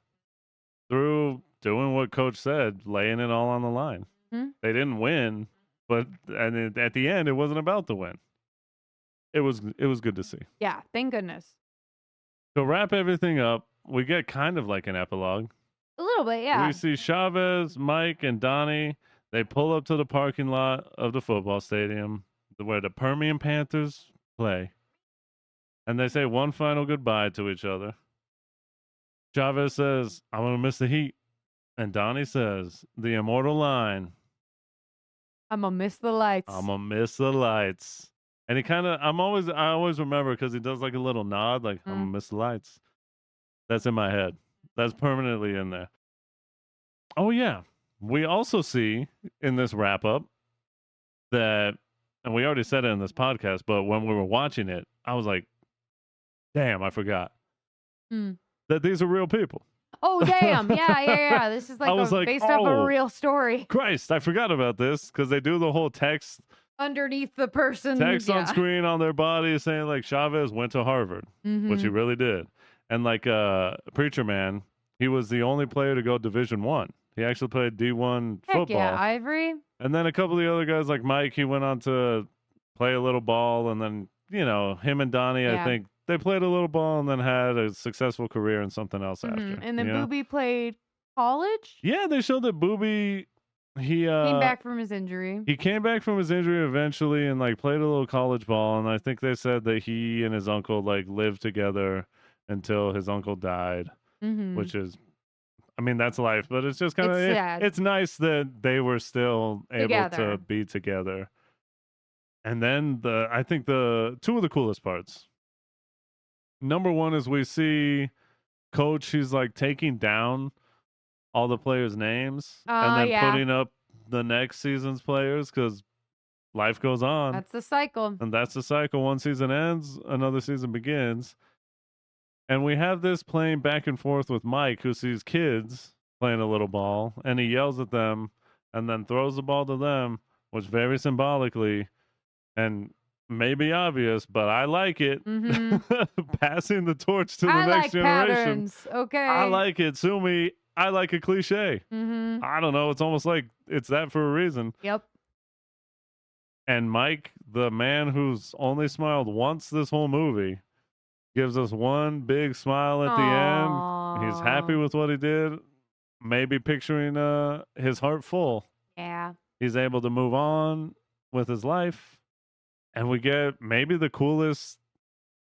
through doing what Coach said, laying it all on the line. They didn't win, but at the end, it wasn't about the win. It was good to see. Yeah, thank goodness. To wrap everything up, we get kind of like an epilogue. A little bit, yeah. We see Chavez, Mike, and Donnie. They pull up to the parking lot of the football stadium where the Permian Panthers play. And they say one final goodbye to each other. Chavez says, I'm going to miss the heat. And Donnie says, the immortal line, I'm going to miss the lights. I'm going to miss the lights. And he kind of, I always remember because he does like a little nod, like, I'm going to miss the lights. That's in my head. That's permanently in there. Oh, yeah. We also see in this wrap up that, and we already said it in this podcast, but when we were watching it, I was like, damn, I forgot that these are real people. Oh, damn. Yeah. This is like based off a real story. Christ, I forgot about this because they do the whole text underneath the person. Text on screen on their body saying like Chavez went to Harvard, which he really did. And like Preacher Man, he was the only player to go Division I. He actually played D1 football. Yeah, Ivory. And then a couple of the other guys like Mike, he went on to play a little ball. And then, you know, him and Donnie, I think they played a little ball and then had a successful career in something else after. And then Booby played college? Yeah, they showed that Booby, he came back from his injury. He came back from his injury eventually and like played a little college ball. And I think they said that he and his uncle like lived together until his uncle died, which is, I mean, that's life, but it's just kind of, it's nice that they were still able to be together. And then I think the two of the coolest parts. Number one is we see Coach, he's like taking down all the players' names and then Yeah. putting up the next season's players because life goes on. That's the cycle. And that's the cycle. One season ends, another season begins. And we have this playing back and forth with Mike, who sees kids playing a little ball, and he yells at them and then throws the ball to them, which very symbolically and may be obvious, but I like it. Passing the torch to the I next like generation. patterns. Okay. I like it. Sue me. I like a cliche. Mm-hmm. I don't know. It's almost like it's that for a reason. Yep. And Mike, the man who's only smiled once this whole movie, gives us one big smile at the end. He's happy with what he did. Maybe picturing his heart full. Yeah. He's able to move on with his life. And we get maybe the coolest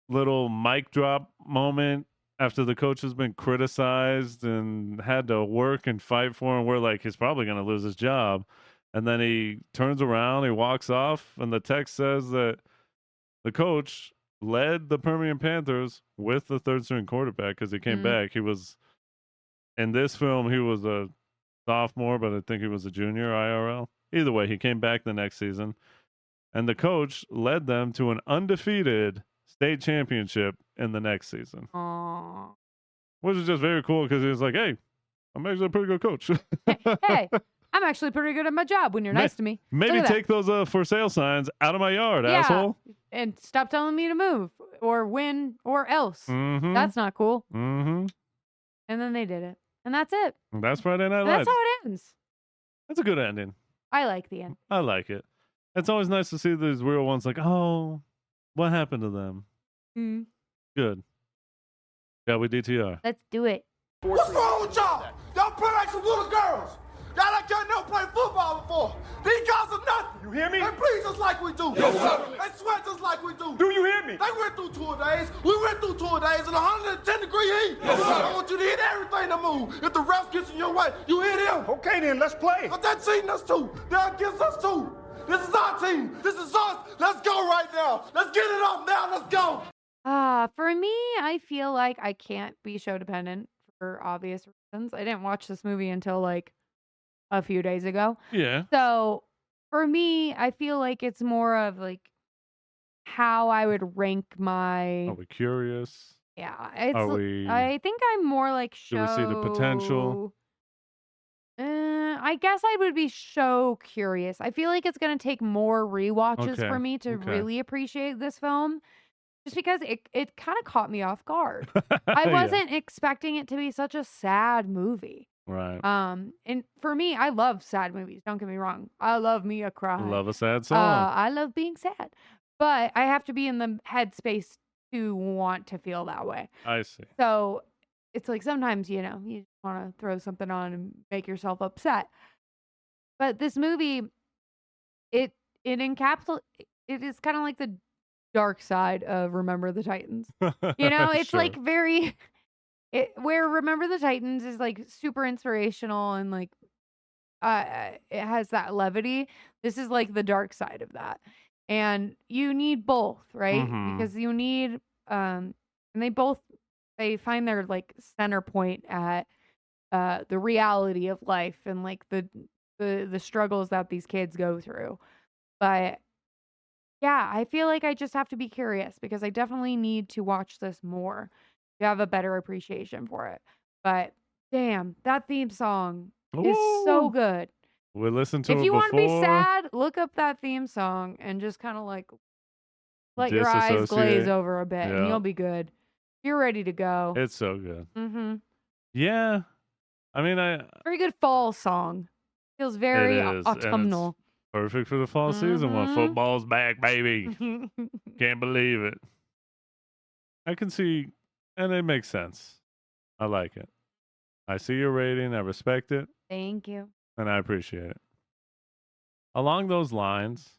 little mic drop moment after the coach has been criticized and had to work and fight for him. We're like, he's probably going to lose his job. And then he turns around, he walks off, and the text says that the coach led the Permian Panthers with the third string quarterback because he came back. He was, in this film, he was a sophomore, but I think he was a junior IRL. Either way, he came back the next season. And the coach led them to an undefeated state championship in the next season. Aww. Which is just very cool because he was like, hey, I'm actually a pretty good coach. Hey, I'm actually pretty good at my job when you're nice to me. Maybe take those for sale signs out of my yard, asshole. And stop telling me to move or win or else. That's not cool. And then they did it. And that's it. That's Friday Night Lights. That's how it ends. That's a good ending. I like the end. I like it. It's always nice to see these real ones like, oh, what happened to them? Good. Yeah, we DTR. Let's do it. What's wrong with y'all? Y'all play like some little girls. Y'all like y'all never played football before. These guys are nothing. You hear me? They breathe just like we do. Yes, sir. They sweat just like we do. Do you hear me? They went through 2 days. We went through 2 days in 110-degree heat. Yes, sir. I want you to hit everything to move. If the ref gets in your way, you hit him. Okay, then, let's play. But they're cheating us too. They're against us too. This is our team. This is us. Let's go right now. Let's get it up now. Let's go. For me, I feel like I can't be show dependent for obvious reasons. I didn't watch this movie until like a few days ago. Yeah. So for me, I feel like it's more of like how I would rank my. Are we curious? Yeah. I think I'm more like show. Do we see the potential? I guess I would be show curious. I feel like it's going to take more rewatches for me to really appreciate this film. Just because it kind of caught me off guard. I wasn't expecting it to be such a sad movie. Right. And for me, I love sad movies. Don't get me wrong. I love me a cry. Love a sad song. I love being sad. But I have to be in the headspace to want to feel that way. I see. So it's like sometimes, you just want to throw something on and make yourself upset. But this movie, it encapsulates, it is kind of like the dark side of Remember the Titans. It's Sure. like where Remember the Titans is like super inspirational and like it has that levity. This is like the dark side of that. And you need both, right? Because you need and they find their like center point at the reality of life and like the struggles that these kids go through. But yeah, I feel like I just have to be curious because I definitely need to watch this more to have a better appreciation for it. But damn, that theme song is so good. We listened to it If before. you want to be sad, look up that theme song and just kind of like let your eyes glaze over a bit and you'll be good. You're ready to go. It's so good. Yeah. I mean, very good fall song. Feels very autumnal. Perfect for the fall season when football's back, baby. Can't believe it. I can see, and it makes sense. I like it. I see your rating. I respect it. Thank you. And I appreciate it. Along those lines,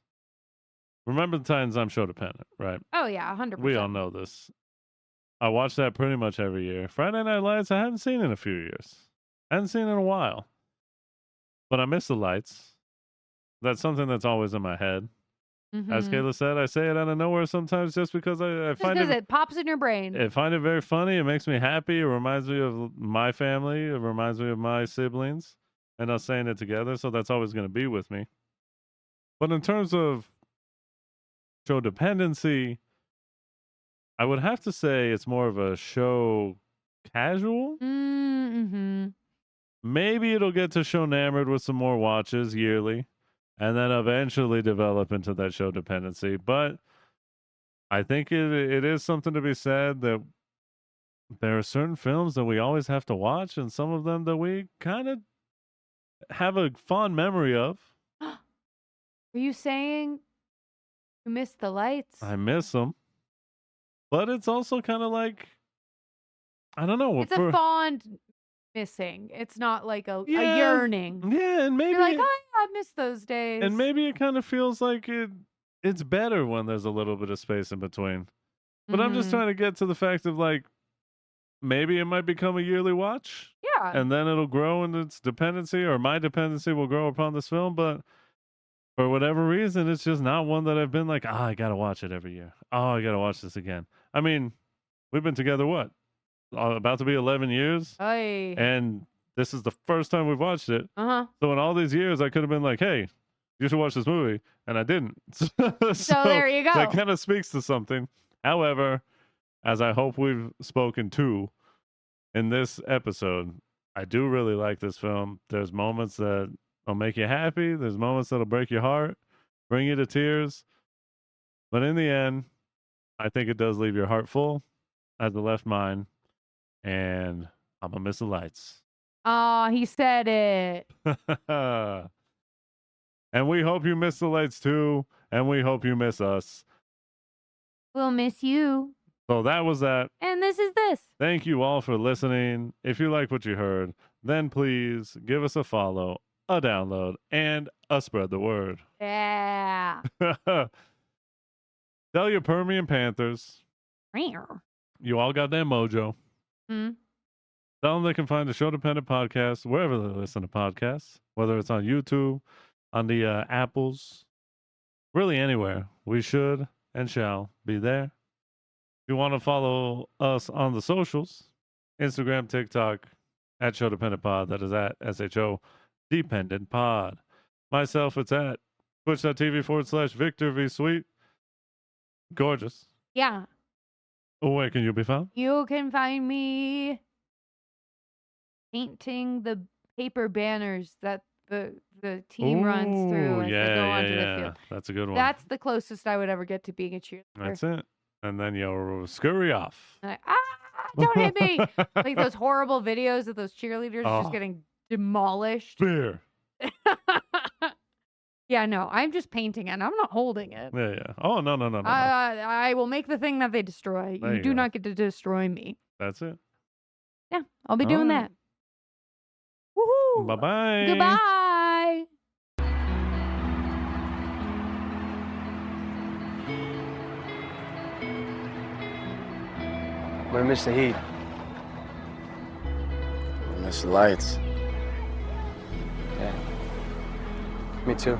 Remember the Titans, I'm Sho-Dependent, right? Oh, yeah, 100%. We all know this. I watch that pretty much every year. Friday Night Lights, I hadn't seen in a few years. I hadn't seen in a while. But I miss the lights. That's something that's always in my head. As Kayla said, I say it out of nowhere sometimes just because I Just find because it it pops in your brain. I find it very funny. It makes me happy. It reminds me of my family. It reminds me of my siblings and us saying it together. So that's always going to be with me. But in terms of show dependency, I would have to say it's more of a show casual. Mm-hmm. Maybe it'll get to show enamored with some more watches yearly and then eventually develop into that show dependency. But I think it is something to be said that there are certain films that we always have to watch and some of them that we kind of have a fond memory of. Are you saying you missed the lights? I miss them. But it's also kind of like, I don't know. It's a fond missing. It's not like a yearning. Yeah, and maybe you're like, oh, yeah, I miss those days. And maybe it kind of feels like it's better when there's a little bit of space in between. But I'm just trying to get to the fact of like, maybe it might become a yearly watch. Yeah. And then it'll grow in its dependency, or my dependency will grow upon this film. But for whatever reason, it's just not one that I've been like, I got to watch it every year. Oh, I got to watch this again. I mean, we've been together, what? About to be 11 years. Aye. And this is the first time we've watched it. Uh-huh. So in all these years, I could have been like, hey, you should watch this movie. And I didn't. So there you go. That kind of speaks to something. However, as I hope we've spoken to in this episode, I do really like this film. There's moments that will make you happy. There's moments that'll break your heart, bring you to tears. But in the end, I think it does leave your heart full, as it left mine. And I'm going to miss the lights. Oh, he said it. And we hope you miss the lights too. And we hope you miss us. We'll miss you. So that was that. And this is this. Thank you all for listening. If you like what you heard, then please give us a follow, a download, and a spread the word. Yeah. Tell your Permian Panthers. You all got that mojo. Hmm. Tell them they can find the Sho-Dependent podcast wherever they listen to podcasts, whether it's on YouTube, on the Apples, really anywhere. We should and shall be there. If you want to follow us on the socials, Instagram, TikTok, at Sho-Dependent Pod. That is at SHO-Dependent Pod. Myself, it's at twitch.tv/Victor V Sweet. Gorgeous. Yeah. Where can you be found? You can find me painting the paper banners that the team runs through as they go onto the field. That's a good one. That's the closest I would ever get to being a cheerleader. That's it. And then you'll scurry off. And don't hit me. Like those horrible videos of those cheerleaders just getting demolished. Beer. Yeah, no, I'm just painting it. I'm not holding it. Yeah. Oh, no. I will make the thing that they destroy. You do not get to destroy me. That's it. Yeah, I'll be doing that. Woohoo! Bye-bye. Goodbye. I'm gonna miss the heat. I miss the lights. Yeah. Me too.